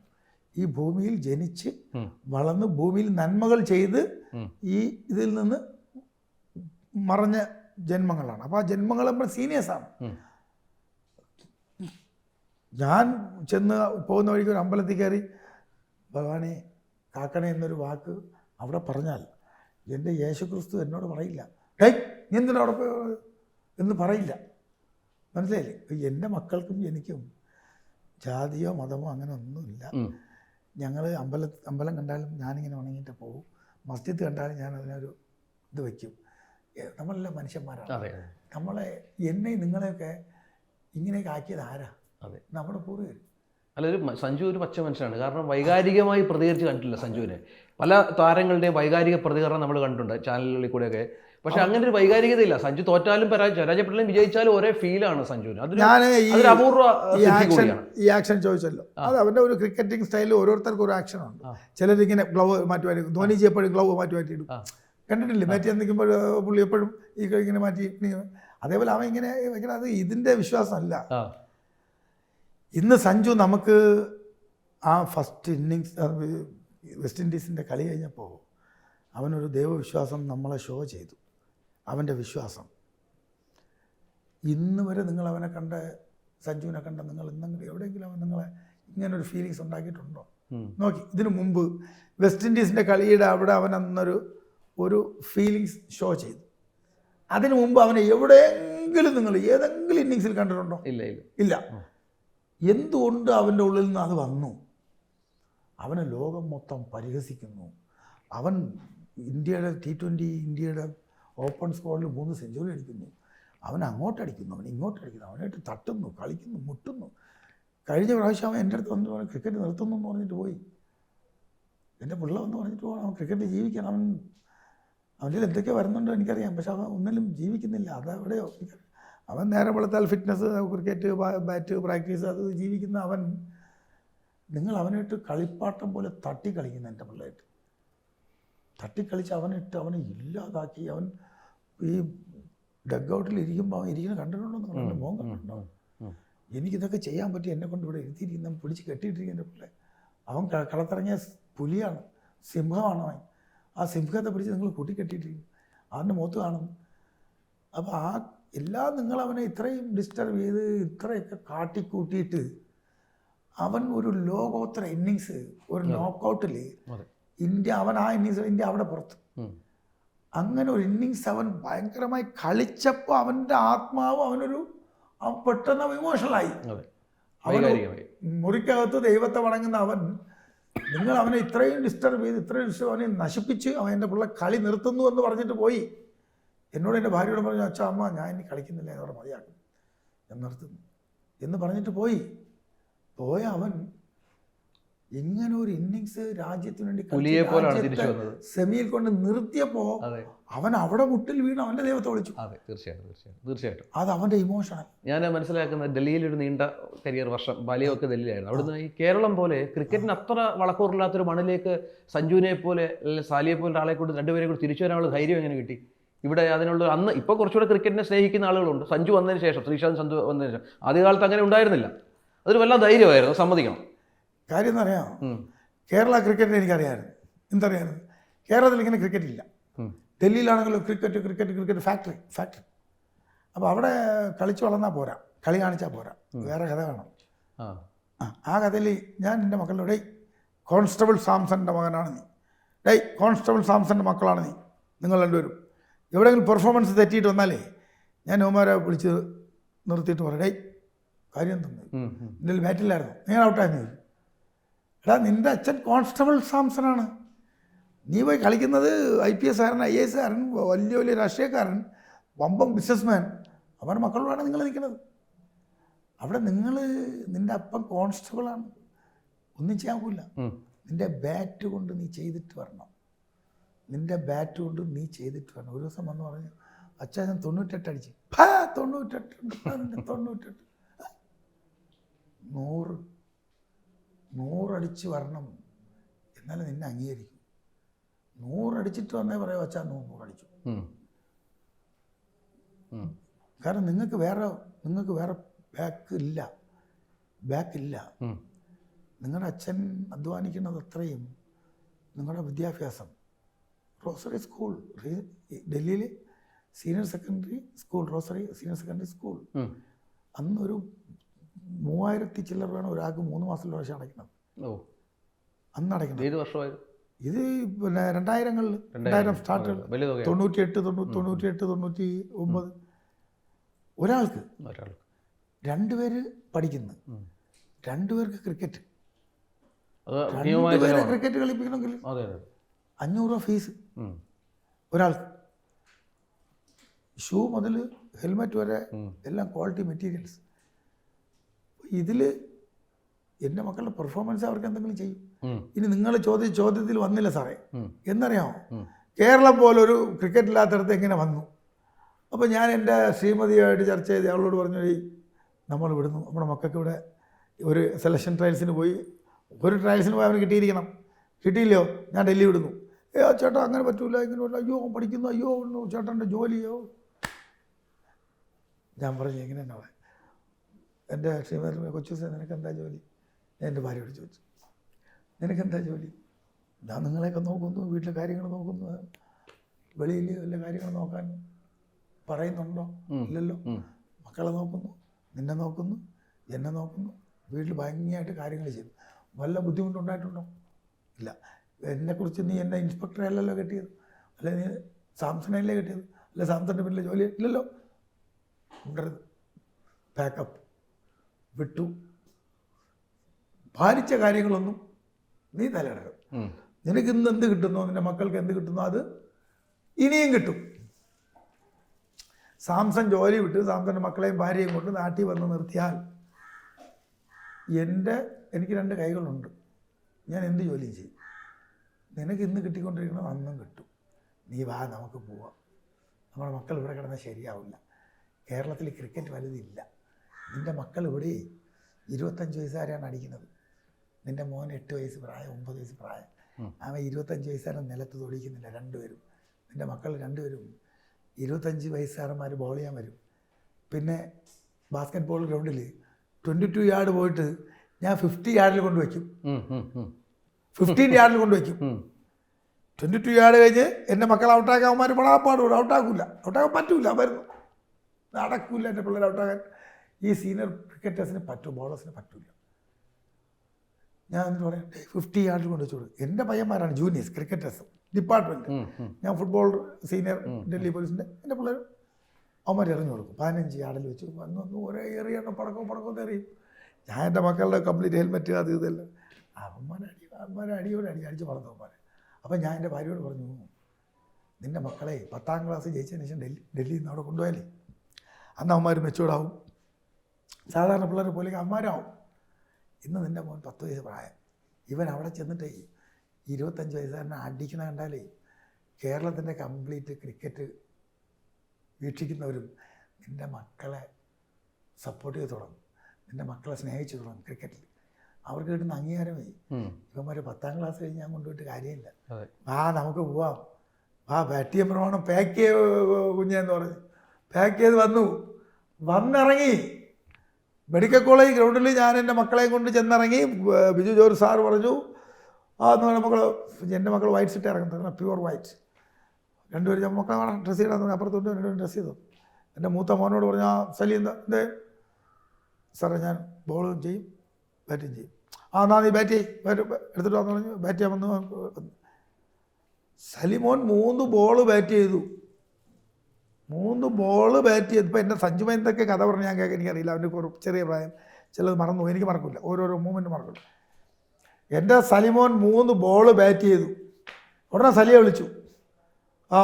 ഈ ഭൂമിയിൽ ജനിച്ച് വളർന്ന് ഭൂമിയിൽ നന്മകൾ ചെയ്ത് ഈ ഇതിൽ നിന്ന് മറഞ്ഞ ജന്മങ്ങളാണ്. അപ്പോൾ ആ ജന്മങ്ങൾ നമ്മൾ സീനിയേഴ്സാണ്. ഞാൻ ചെന്ന് പോകുന്ന വഴിക്ക് ഒരു അമ്പലത്തിൽ കയറി ഭഗവാനെ കാക്കണേ എന്നൊരു വാക്ക് അവിടെ പറഞ്ഞാൽ എൻ്റെ യേശുക്രിസ്തു എന്നോട് പറയില്ല, ഡേയ് നീ എന്തിനാ അവിടെ പോയി എന്ന് പറയില്ല. മനസ്സിലായില്ലേ? എൻ്റെ മക്കൾക്കും എനിക്കും ജാതിയോ മതമോ അങ്ങനെ ഒന്നുമില്ല. ഞങ്ങൾ അമ്പലം കണ്ടാലും ഞാനിങ്ങനെ ഉണങ്ങിയിട്ട് പോകും, മസ്ജിദ് കണ്ടാലും ഞാൻ അതിനൊരു ഇത് വയ്ക്കും. നമ്മളെല്ലാം മനുഷ്യന്മാരാണ്. എന്നെ നിങ്ങളെയൊക്കെ ഇങ്ങനെയൊക്കെ ആക്കിയത് ആരാ? നമ്മുടെ പൂർവ്വർ. അല്ല, സഞ്ജു ഒരു പച്ച മനുഷ്യനാണ്. കാരണം വൈകാരികമായി പ്രതികരിച്ച് കണ്ടിട്ടില്ല സഞ്ജുവിനെ. പല താരങ്ങളുടെയും വൈകാരിക പ്രതികരണം നമ്മൾ കണ്ടിട്ടുണ്ട് ചാനലുകളിൽ കൂടെയൊക്കെ. പക്ഷെ അങ്ങനെ ഒരു വൈകാരികത ഇല്ല. സഞ്ജു തോറ്റാലും പരാജയപ്പെട്ടാലും വിജയിച്ചാലും ഒരേ ഫീലാണ് സഞ്ജുവിന്. അതൊരു അപൂർവ കൂടിയാണ്. ഈ ആക്ഷൻ ചോദിച്ചല്ലോ, അത് അവൻ്റെ ഒരു ക്രിക്കറ്റിംഗ് സ്റ്റൈലിൽ ഓരോരുത്തർക്കും ഒരു ആക്ഷനുണ്ട്. ചിലരിങ്ങനെ ഗ്ലൗവ് മാറ്റി മാറ്റി, ധോനിജി എപ്പോഴും ഗ്ലൗവ് മാറ്റി മാറ്റിയിടും, കണ്ടിട്ടില്ലേ? മാറ്റി നിൽക്കുമ്പോൾ പുള്ളി എപ്പോഴും ഈ ഇങ്ങനെ മാറ്റി. അതേപോലെ അവൻ ഇങ്ങനെ ഭയങ്കര, അത് ഇതിൻ്റെ വിശ്വാസമല്ല. ഇന്ന് സഞ്ജു നമുക്ക് ആ ഫസ്റ്റ് ഇന്നിങ്സ് വെസ്റ്റ് ഇൻഡീസിൻ്റെ കളി കഴിഞ്ഞപ്പോൾ അവനൊരു ദൈവവിശ്വാസം നമ്മളെ ഷോ ചെയ്തു. അവൻ്റെ വിശ്വാസം ഇന്ന് വരെ നിങ്ങൾ അവനെ കണ്ട, സഞ്ജുവിനെ കണ്ട നിങ്ങൾ ഇന്നെങ്കിലും എവിടെയെങ്കിലും അവൻ നിങ്ങളെ ഇങ്ങനൊരു ഫീലിങ്സ് ഉണ്ടാക്കിയിട്ടുണ്ടോ? നോക്കി, ഇതിനു മുമ്പ് വെസ്റ്റ് ഇൻഡീസിൻ്റെ കളിയുടെ അവിടെ അവൻ ഒരു ഫീലിങ്സ് ഷോ ചെയ്തു. അതിനു മുമ്പ് അവനെ എവിടെയെങ്കിലും നിങ്ങൾ ഏതെങ്കിലും ഇന്നിങ്സിൽ കണ്ടിട്ടുണ്ടോ? ഇല്ല. എന്തുകൊണ്ട് അവൻ്റെ ഉള്ളിൽ നിന്ന് അത് വന്നു? അവനെ ലോകം മൊത്തം പരിഹസിക്കുന്നു. അവൻ ഇന്ത്യയുടെ T20 ഇന്ത്യയുടെ ഓപ്പൺ സ്ക്വാഡിൽ 3 സെഞ്ചുറി അടിക്കുന്നു. അവൻ അങ്ങോട്ടടിക്കുന്നു, അവൻ ഇങ്ങോട്ടടിക്കുന്നു, അവനായിട്ട് തട്ടുന്നു, കളിക്കുന്നു, മുട്ടുന്നു. കഴിഞ്ഞ പ്രാവശ്യം അവൻ എൻ്റെ അടുത്ത് വന്ന് ക്രിക്കറ്റ് നിർത്തുന്നു എന്ന് പറഞ്ഞിട്ട് പോയി. എൻ്റെ പിള്ള എന്ന് പറഞ്ഞിട്ട് പോകണം, അവൻ ക്രിക്കറ്റ് ജീവിക്കാൻ. അവൻ്റെ എന്തൊക്കെ വരുന്നുണ്ടോ എനിക്കറിയാം, പക്ഷെ അവൻ ഒന്നിലും ജീവിക്കുന്നില്ല. അതെവിടെയോ അവൻ നേരെ വെളുത്താൽ ഫിറ്റ്നസ്, ക്രിക്കറ്റ്, ബാറ്റ് പ്രാക്ടീസ്, അത് ജീവിക്കുന്ന അവൻ. നിങ്ങൾ അവനായിട്ട് കളിപ്പാട്ടം പോലെ തട്ടി കളിക്കുന്ന എൻ്റെ പിള്ളേറ്റ് തട്ടിക്കളിച്ച് അവനെ ഇല്ലാതാക്കി. അവൻ ഈ ഡഗ് ഔട്ടിൽ ഇരിക്കുമ്പോൾ അവൻ ഇരിക്കുന്ന കണ്ടിട്ടുണ്ടോ? നിങ്ങളുടെ മോൻ കണ്ടിട്ടുണ്ടോ? എനിക്കിതൊക്കെ ചെയ്യാൻ പറ്റി, എന്നെ കൊണ്ട് ഇവിടെ ഇരുത്തിയിരിക്കുന്ന പിടിച്ച് കെട്ടിയിട്ടിരിക്കുന്ന പിള്ളേ. അവൻ കളത്തിറങ്ങിയ പുലിയാണ്, സിംഹമാണ് അവൻ. ആ സിംഹത്തെ പിടിച്ച് നിങ്ങൾ കൂട്ടിക്കെട്ടിയിട്ടിരിക്കും, അവൻ്റെ മുഖത്ത് കാണും. അപ്പോൾ എല്ലാം നിങ്ങളവനെ ഇത്രയും ഡിസ്റ്റർബ് ചെയ്ത് ഇത്രയൊക്കെ കാട്ടിക്കൂട്ടിയിട്ട് അവൻ ഒരു ലോകോത്തര ഇന്നിങ്സ്, ഒരു നോക്കൗട്ടിൽ അവൻ ആ ഇന്നിങ്സ് ഇന്ത്യ അവിടെ പുറത്ത്, അങ്ങനെ ഒരു ഇന്നിങ്സ് അവൻ ഭയങ്കരമായി കളിച്ചപ്പോൾ അവൻ്റെ ആത്മാവ് അവൻ പെട്ടെന്ന് ഇമോഷണലായി. മുറിക്കകത്ത് ദൈവത്തെ വണങ്ങുന്ന അവൻ, നിങ്ങൾ അവനെ ഇത്രയും ഡിസ്റ്റർബ് ചെയ്ത് അവനെ നശിപ്പിച്ച് അവൻ എൻ്റെ പിള്ളേ കളി നിർത്തുന്നു എന്ന് പറഞ്ഞിട്ട് പോയി. എന്നോട് എൻ്റെ ഭാര്യയോട് പറഞ്ഞു, അച്ഛാ അമ്മ ഞാൻ ഇനി കളിക്കുന്നില്ല, എന്നോട് മതിയാക്കും, ഞാൻ നിർത്തുന്നു എന്ന് പറഞ്ഞിട്ട് പോയ അവൻ ഇങ്ങനെ ഒരു ഇന്നിങ്സ് രാജ്യത്തിന് വേണ്ടി സെമിയിൽ കൊണ്ട് നിർത്തിയപ്പോൾ അവൻ അവിടെ മുട്ടിൽ വീണ് അവൻ്റെ ദൈവത്തെ വിളിച്ചു. തീർച്ചയായിട്ടും അത് അവൻ്റെ ഇമോഷണൽ. ഞാൻ മനസ്സിലാക്കുന്നത് ഡൽഹിയിൽ ഒരു നീണ്ട കരിയർ വർഷം, ബാല്യമൊക്കെ ഡൽഹിയിലായിരുന്നു. അവിടുന്ന് ഈ കേരളം പോലെ ക്രിക്കറ്റിന് അത്ര വളക്കൂറില്ലാത്തൊരു മണ്ണിലേക്ക് സഞ്ജുവിനെ പോലെ അല്ലെങ്കിൽ സാലിയെ പോലെ ഒരാളെ കൊണ്ട് രണ്ടുപേരെ കൂടി തിരിച്ചു വരാനുള്ള ധൈര്യം എങ്ങനെ കിട്ടി? ഇവിടെ അതിനുള്ള അന്ന് ഇപ്പോൾ കുറച്ചുകൂടെ ക്രിക്കറ്റിനെ സ്നേഹിക്കുന്ന ആളുകളുണ്ട്. സഞ്ജു വന്നതിന് ശേഷം, ശ്രീശാന്ത് സഞ്ജു വന്നതിന് ശേഷം ആദ്യകാലത്ത് അങ്ങനെ ഉണ്ടായിരുന്നില്ല. അതൊരു വല്ല ധൈര്യമായിരുന്നു, സമ്മതിക്കണം. കാര്യം എന്ന് അറിയാം, കേരള ക്രിക്കറ്റിനെ എനിക്കറിയാമായിരുന്നു. എന്തറിയാമായിരുന്നു? കേരളത്തിൽ ഇങ്ങനെ ക്രിക്കറ്റ് ഇല്ല. ഡൽഹിയിലാണെങ്കിലും ക്രിക്കറ്റ് ഫാക്ടറി. അപ്പോൾ അവിടെ കളിച്ച് വളർന്നാൽ പോരാ, കളി കാണിച്ചാൽ പോരാ, വേറെ കഥ വേണം. ആ കഥയിൽ ഞാൻ എൻ്റെ മക്കളുടെ കോൺസ്റ്റബിൾ സാംസൻ്റെ മകനാണ് നീ, കോൺസ്റ്റബിൾ സാംസൻ്റെ മക്കളാണ് നിങ്ങൾ രണ്ടുപേരും. എവിടെയെങ്കിലും പെർഫോമൻസ് തെറ്റിയിട്ട് വന്നാലേ ഞാൻ ഓമാരെ വിളിച്ച് നിർത്തിയിട്ട് പറയും, കാര്യം തന്നെ എൻ്റെ ബാറ്റിലായിരുന്നു, നിങ്ങൾ ഔട്ടായിരുന്നു. എടാ നിൻ്റെ അച്ഛൻ കോൺസ്റ്റബിൾ സാംസണാണ്, നീ പോയി കളിക്കുന്നത് IPS കാരൻ, IAS കാരൻ, വലിയ രാഷ്ട്രീയക്കാരൻ, വമ്പം ബിസിനസ്മാൻ, അവരുടെ മക്കളോടാണ് നിങ്ങൾ നിൽക്കുന്നത്. അവിടെ നിൻ്റെ അപ്പം കോൺസ്റ്റബിളാണ്, ഒന്നും ചെയ്യാൻ പോകില്ല. നിൻ്റെ ബാറ്റ് കൊണ്ട് നീ ചെയ്തിട്ട് വരണം, ഒരു ദിവസം വന്ന് പറഞ്ഞു, അച്ഛാ ഞാൻ 98 അടിച്ച്. 98 100 അടിച്ച് വരണം, എന്നാലും നിന്നെ അംഗീകരിക്കും. 100 അടിച്ചിട്ട് വന്നേ പറയാം, അച്ഛാ 100 അടിച്ചു. കാരണം നിങ്ങൾക്ക് വേറെ ബാക്കില്ല. നിങ്ങളുടെ അച്ഛൻ അധ്വാനിക്കുന്നത് അത്രയും നിങ്ങളുടെ വിദ്യാഭ്യാസം റോസറി സ്കൂൾ ഡൽഹിയിൽ senior secondary school rosary senior secondary school അന്നൊരു 3000 ചില്ലർ വേണം ഒരാൾക്ക് 3 മാസത്തിൽ വർഷം അടയ്ക്കണം. ഓ, അന്ന് അടയ്ക്കണം. ഏത് വർഷമായിരുന്നു ഇത് പിന്നെ 2000 സ്റ്റാർട്ട് 98 99 ഒരാൾക്ക് 2 പേര് പഠിക്കുന്നു, 2 പേർക്ക് ക്രിക്കറ്റ്. 2 പേരെ ക്രിക്കറ്റ് കളിപ്പിക്കണമെങ്കിൽ 500 രൂപ ഫീസ് ഒരാൾക്ക്. ഷൂ മുതൽ ഹെൽമെറ്റ് വരെ എല്ലാം ക്വാളിറ്റി മെറ്റീരിയൽസ്. ഇതിൽ എൻ്റെ മക്കളുടെ പെർഫോമൻസ് അവർക്ക് എന്തെങ്കിലും ചെയ്യും. ഇനി നിങ്ങൾ ചോദ്യത്തിൽ വന്നില്ല സാറേ എന്നറിയാമോ, കേരളം പോലൊരു ക്രിക്കറ്റ് ഇല്ലാത്തടത്ത് എങ്ങനെ വന്നു? അപ്പോൾ ഞാൻ എൻ്റെ ശ്രീമതിയായിട്ട് ചർച്ച ചെയ്ത് അവളോട് പറഞ്ഞു, നമ്മൾ വിടുന്നു, നമ്മുടെ മക്കൾക്ക് ഇവിടെ ഒരു സെലക്ഷൻ ട്രയൽസിന് പോയി, ഒരു ട്രയൽസിന് പോയി അവന് കിട്ടിയിരിക്കണം, കിട്ടിയില്ലയോ ഞാൻ ഡൽഹി വിടുന്നു. ചേട്ടാ അങ്ങനെ പറ്റൂല, ഇങ്ങനെ പറ്റില്ല, അയ്യോ പഠിക്കുന്നു, അയ്യോ ചേട്ടൻ്റെ ജോലിയോ. ഞാൻ പറഞ്ഞു എങ്ങനെ തന്നെ എൻ്റെ ശ്രീമതി കൊച്ചു നിനക്കെന്താ ജോലി? ഞാൻ എൻ്റെ ഭാര്യയോട് ചോദിച്ചു, നിനക്കെന്താ ജോലി? ഞാൻ നിങ്ങളെയൊക്കെ നോക്കുന്നു, വീട്ടിലെ കാര്യങ്ങൾ നോക്കുന്നു, വെളിയിൽ വല്ല കാര്യങ്ങൾ നോക്കാൻ പറയുന്നുണ്ടോ? ഇല്ലല്ലോ. മക്കളെ നോക്കുന്നു, നിന്നെ നോക്കുന്നു, എന്നെ നോക്കുന്നു, വീട്ടിൽ ഭംഗിയായിട്ട് കാര്യങ്ങൾ ചെയ്യും. വല്ല ബുദ്ധിമുട്ടുണ്ടായിട്ടുണ്ടോ? ഇല്ല. എന്നെക്കുറിച്ച് നീ എന്നെ ഇൻസ്പെക്ടറെ അല്ലല്ലോ കെട്ടിയത്, അല്ലെ നീ സാംസണല്ലേ കെട്ടിയത്, അല്ലെ സാംസണിൻ്റെ വീട്ടിലെ ജോലി ഇല്ലല്ലോ. ഉണ്ടരുത്, പാക്കപ്പ് വിട്ടു. ഭാരിച്ച കാര്യങ്ങളൊന്നും നീ തലയിടരുത്. നിനക്ക് ഇന്ന് എന്ത് കിട്ടുന്നോ, നിൻ്റെ മക്കൾക്ക് എന്ത് കിട്ടുന്നോ അത് ഇനിയും കിട്ടും. സാംസൺ ജോലി വിട്ട് സാംസൻ്റെ മക്കളെയും ഭാര്യയും കൊണ്ട് നാട്ടിൽ വന്ന് നിർത്തിയാൽ എനിക്ക് 2 കൈകളുണ്ട്, ഞാൻ എന്ത് ജോലിയും ചെയ്യും. നിനക്ക് ഇന്ന് കിട്ടിക്കൊണ്ടിരിക്കുന്നത് അന്നും കിട്ടും. നീ വാ, നമുക്ക് പോവാം. നമ്മുടെ മക്കൾ ഇവിടെ കിടന്നാൽ ശരിയാവില്ല. കേരളത്തിൽ ക്രിക്കറ്റ് വലുതില്ല. നിൻ്റെ മക്കൾ ഇവിടെ 25 വയസ്സുകാരെയാണ് അടിക്കുന്നത്. നിൻ്റെ മോൻ 8 വയസ്സ് പ്രായം, 9 വയസ്സ് പ്രായം. അവൻ 25 വയസ്സുകാരൻ നിലത്ത് തൊടിക്കുന്നില്ല, 2 പേരും. നിൻ്റെ മക്കൾ 2 പേരും 25 വയസ്സുകാരന്മാർ ബോൾ ചെയ്യാൻ വരും. പിന്നെ ബാസ്കറ്റ് ബോൾ ഗ്രൗണ്ടിൽ 22 യാർഡ് പോയിട്ട് ഞാൻ 50 യാർഡിൽ കൊണ്ടുവയ്ക്കും, 15 യാർഡിൽ കൊണ്ടുവയ്ക്കും. 22 യാർഡ് കഴിഞ്ഞ് എൻ്റെ മക്കൾ ഔട്ടാക്കാന്മാർ പടാപ്പാടും ഔട്ടാക്കില്ല, ഔട്ടാക്കാൻ പറ്റൂല, വരുന്നു നടക്കില്ല. എൻ്റെ പിള്ളേർ ഔട്ടാക്കാൻ ഈ സീനിയർ ക്രിക്കറ്റേഴ്സിന് പറ്റും, ബോളേഴ്സിന് പറ്റില്ല. ഞാൻ എന്നിട്ട് പറയാം 50 യാർഡിൽ കൊണ്ട് വെച്ചു കൊടുക്കും. എൻ്റെ പയ്യന്മാരാണ് ജൂനിയേഴ്സ് ക്രിക്കറ്റേഴ്സ് ഡിപ്പാർട്ട്മെൻറ്റ്. ഞാൻ ഫുട്ബോൾ സീനിയർ ഡൽഹി പോലീസിൻ്റെ എൻ്റെ പിള്ളേർ അവന്മാർ എറിഞ്ഞു കൊടുക്കും. 15 യാർഡിൽ വെച്ച് വന്ന് ഒരേ എറിയണം, പടക്കം എറിയും. ഞാൻ എൻ്റെ മക്കളുടെ കംപ്ലീറ്റ് ഹെൽമെറ്റ് അത് ഇതെല്ലാം അവന്മാരെ അടിയോടെ അടിച്ച് വളർന്നവന്മാരെ. അപ്പം ഞാൻ എൻ്റെ ഭാര്യയോട് പറഞ്ഞു, നിൻ്റെ മക്കളെ 10ാം ക്ലാസ് ജയിച്ചതിന് ശേഷം ഡൽഹിയിൽ നിന്ന് അവിടെ കൊണ്ടുപോയാലേ അന്ന് അവന്മാർ മെച്ചൂർഡാവും, സാധാരണ പിള്ളേരെ പോലെ അവന്മാരാവും. ഇന്ന് നിൻ്റെ മോൻ 10 വയസ്സ് പ്രായം, ഇവൻ അവിടെ ചെന്നിട്ടേ 25 വയസ്സുകാരനെ അടിക്കണ കണ്ടാലേ കേരളത്തിൻ്റെ കംപ്ലീറ്റ് ക്രിക്കറ്റ് വീക്ഷിക്കുന്നവരും നിൻ്റെ മക്കളെ സപ്പോർട്ട് ചെയ്ത് തുടങ്ങും, നിൻ്റെ മക്കളെ സ്നേഹിച്ചു തുടങ്ങും. ക്രിക്കറ്റിൽ അവർക്ക് കിട്ടുന്ന അംഗീകാരമേ ഇവന്മാർ 10ാം ക്ലാസ് കഴിഞ്ഞ് ഞാൻ കൊണ്ടുപോയിട്ട് കാര്യമില്ല, നമുക്ക് പോവാം, ബാറ്റ് ചെയ്യാൻ പ്രമാണം പാക്ക് ചെയ്യ കുഞ്ഞെന്ന് പറഞ്ഞ് പാക്ക് ചെയ്ത് വന്നിറങ്ങി മെഡിക്കൽ കോളേജ് ഗ്രൗണ്ടിൽ ഞാൻ എൻ്റെ മക്കളെയും കൊണ്ട് ചെന്നിറങ്ങി. ബിജു ജോർജ് സാർ പറഞ്ഞു, എന്ന് പറഞ്ഞ മക്കൾ, എൻ്റെ മക്കൾ വൈറ്റ് സിറ്റ് ഇറങ്ങുന്നത് പ്യുവർ വൈറ്റ്. 2 പേര് ഞാൻ മക്കളെ വേണം ഡ്രസ്സ് ചെയ്യണമെന്ന് പറഞ്ഞാൽ അപ്പുറത്തോട്ട് 2 പേരും ഡ്രസ്സ് ചെയ്തു. എൻ്റെ മൂത്ത മോനോട് പറഞ്ഞാൽ സലി എന്തേ സാറേ ഞാൻ ബോളും ചെയ്യും ബാറ്റും ചെയ്യും. എന്നാ നീ ബാറ്റ് ചെയ്യും, എടുത്തിട്ട് വന്നു പറഞ്ഞു. ബാറ്റ് ചെയ്യാൻ വന്നു. സലിമോൻ 3 ബോൾ ബാറ്റ് ചെയ്തു. 3 ബോൾ ബാറ്റ് ചെയ്ത്. ഇപ്പോൾ എൻ്റെ സഞ്ജുമ എന്തൊക്കെ കഥ പറഞ്ഞ് ഞാൻ കേൾക്കാൻ എനിക്കറിയില്ല, അവൻ്റെ ചെറിയ പ്രായം, ചിലത് മറന്നു, എനിക്ക് മറക്കില്ല, ഓരോരോ മൂവ്മെൻറ്റ് മറക്കില്ല. എൻ്റെ സലിമോൻ 3 ബോൾ ബാറ്റ് ചെയ്തു. ഉടനെ സലിയെ വിളിച്ചു,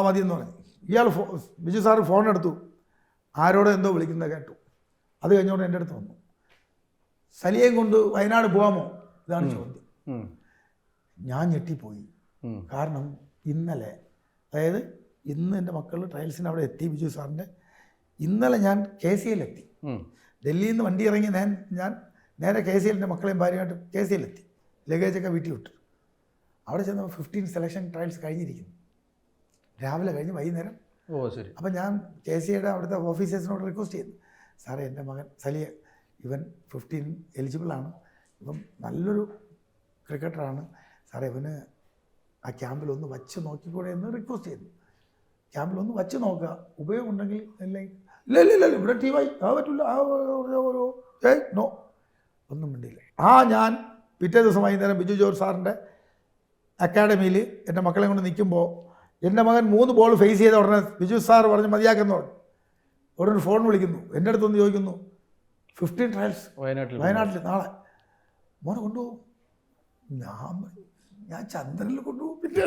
മതിയെന്ന് പറഞ്ഞു. ഇയാൾ ബിജു സാറ് ഫോൺ എടുത്തു, ആരോടോ എന്തോ വിളിക്കുന്നത് കേട്ടു. അത് കഴിഞ്ഞോണ്ട് എൻ്റെ അടുത്ത് വന്നു, സലിയേയും കൊണ്ട് വയനാട് പോകാമോ, ഇതാണ് ചോദ്യം. ഞാൻ ഞെട്ടിപ്പോയി. കാരണം ഇന്നലെ, അതായത് ഇന്ന് എൻ്റെ മക്കൾ ട്രയൽസിന് അവിടെ എത്തി, ബിജു സാറിൻ്റെ. ഇന്നലെ ഞാൻ KCL എത്തി. ഡൽഹിയിൽ നിന്ന് വണ്ടി ഇറങ്ങി ഞാൻ നേരെ KCL എൻ്റെ മക്കളെയും ഭാര്യയായിട്ട് KCL എത്തി. ലഗേജൊക്കെ വീട്ടിൽ വിട്ടു. അവിടെ ചെന്ന് 15 സെലക്ഷൻ ട്രയൽസ് കഴിഞ്ഞിരിക്കുന്നു. രാവിലെ കഴിഞ്ഞ് വൈകുന്നേരം. ശരി. അപ്പം ഞാൻ KCLയുടെ അവിടുത്തെ ഓഫീസേഴ്സിനോട് റിക്വസ്റ്റ് ചെയ്യുന്നു, സാറേ എൻ്റെ മകൻ സലിയ ഇവൻ 15 എലിജിബിളാണ്, ഇപ്പം നല്ലൊരു ക്രിക്കറ്ററാണ്, സാറേ ഇവന് ആ ക്യാമ്പിലൊന്ന് വച്ച് നോക്കിക്കൂടെ എന്ന് റിക്വസ്റ്റ് ചെയ്തു. ക്യാമ്പിലൊന്ന് വച്ച് നോക്കുക, ഉപയോഗം ഉണ്ടെങ്കിൽ ഇല്ല ഇല്ല ഇല്ല ഇവിടെ ടീമായി പറ്റില്ല നോ ഒന്നും വേണ്ടിയില്ല. ഞാൻ പിറ്റേ ദിവസം വൈകുന്നേരം ബിജു ജോർജ് സാറിൻ്റെ അക്കാഡമിയിൽ എൻ്റെ മക്കളെ കൊണ്ട് നിൽക്കുമ്പോൾ എൻ്റെ മകൻ 3 ബോൾ ഫേസ് ചെയ്ത ഉടനെ ബിജു സാർ പറഞ്ഞ് മതിയാക്കുന്ന ഉടനെ ഫോൺ വിളിക്കുന്നു, എൻ്റെ അടുത്തൊന്ന് ചോദിക്കുന്നു 15 ട്രയൽസ് വയനാട്ടിൽ നാളെ മോനെ കൊണ്ടുപോകും. ഞാൻ ചന്ദ്രനിൽ കൊണ്ടുപോകും. പിന്നെ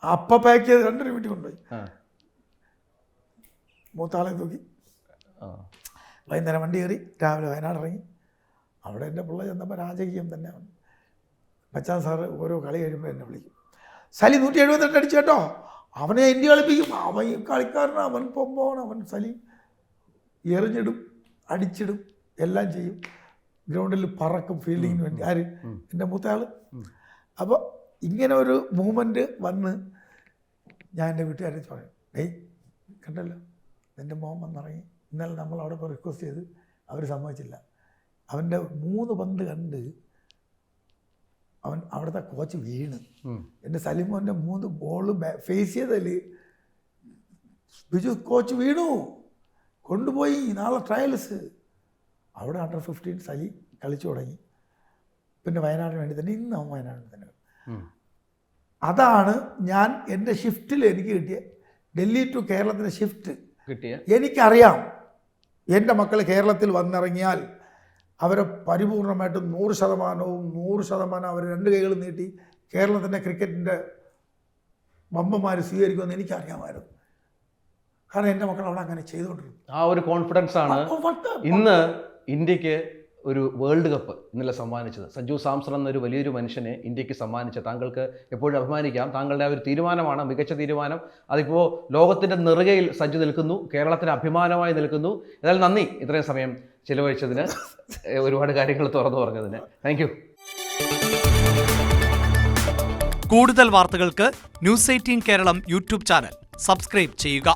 അപ്പം പാക്ക് ചെയ്ത് 2 വീട്ടിൽ കൊണ്ടുപോയി. മൂത്താളെ തൂക്കി വൈകുന്നേരം വണ്ടി കയറി രാവിലെ വയനാട് ഇറങ്ങി. അവിടെ എൻ്റെ പിള്ള ചെന്നപ്പോൾ രാജകീയം തന്നെയാണ്. മച്ചാൻ സാറ് ഓരോ കളി കഴിയുമ്പോൾ എന്നെ വിളിക്കും, സലി 178 അടിച്ചു കേട്ടോ, അവനെ ഇന്ത്യ കളിപ്പിക്കും, അവൻ ഈ കളിക്കാരനാണ്, അവൻ പൊമ്പോണ്, അവൻ സലി എറിഞ്ഞിടും അടിച്ചിടും എല്ലാം ചെയ്യും, ഗ്രൗണ്ടിൽ പറക്കും ഫീൽഡിങ്ങിന് വേണ്ടി. ആര്? എൻ്റെ മൂത്തയാൾ. അപ്പോൾ ഇങ്ങനെ ഒരു മൂവ്മെൻറ്റ് വന്ന് ഞാൻ എൻ്റെ വീട്ടുകാരെ പറയും, കണ്ടല്ലോ എൻ്റെ മോൻ വന്നിറങ്ങി, ഇന്നലെ നമ്മൾ അവിടെ പോയി റിക്വസ്റ്റ് ചെയ്ത് അവർ സമ്മതിച്ചില്ല. അവൻ്റെ 3 പന്ത് കണ്ട് അവൻ അവിടുത്തെ കോച്ച് വീണ്. എൻ്റെ സലിമോൻ്റെ 3 ബോൾ ഫേസ് ചെയ്തതിൽ ബിജു കോച്ച് വീണു, കൊണ്ടുപോയി നാളെ ട്രയൽസ്. അവിടെ അണ്ടർ 15 സലി കളിച്ചു തുടങ്ങി. പിന്നെ വയനാടിന് വേണ്ടി തന്നെ, ഇന്ന് അവൻ വയനാടിന് തന്നെ. അതാണ് ഞാൻ എൻ്റെ ഷിഫ്റ്റിൽ എനിക്ക് കിട്ടിയ ഡൽഹി ടു കേരളത്തിൻ്റെ ഷിഫ്റ്റ് കിട്ടിയ. എനിക്കറിയാം എൻ്റെ മക്കൾ കേരളത്തിൽ വന്നിറങ്ങിയാൽ അവരെ പരിപൂർണമായിട്ടും 100% അവർ 2 കൈകൾ നീട്ടി കേരളത്തിൻ്റെ ക്രിക്കറ്റിൻ്റെ ബമ്പന്മാർ സ്വീകരിക്കുമെന്ന് എനിക്കറിയാമായിരുന്നു. കാരണം എൻ്റെ മക്കൾ അവിടെ അങ്ങനെ ചെയ്തുകൊണ്ടിരുന്നു. ആ ഒരു കോൺഫിഡൻസ് ആണ് ഇന്ന് ഇന്ത്യക്ക് ഒരു വേൾഡ് കപ്പ് ഇന്നലെ സമ്മാനിച്ചത്. സഞ്ജു സാംസൺ എന്നൊരു വലിയൊരു മനുഷ്യനെ ഇന്ത്യക്ക് സമ്മാനിച്ച താങ്കൾക്ക് എപ്പോഴും അഭിമാനിക്കാം. താങ്കളുടെ ആ ഒരു തീരുമാനമാണ് മികച്ച തീരുമാനം. അതിപ്പോൾ ലോകത്തിൻ്റെ നെറുകയിൽ സഞ്ജു നിൽക്കുന്നു, കേരളത്തിന് അഭിമാനമായി നിൽക്കുന്നു. ഏതായാലും നന്ദി ഇത്രയും സമയം ചിലവഴിച്ചതിന്, ഒരുപാട് കാര്യങ്ങൾ തുറന്നു പറഞ്ഞതിന്. Thank you. കൂടുതൽ വാർത്തകൾക്ക് News 18 Keralam YouTube channel subscribe ചെയ്യുക.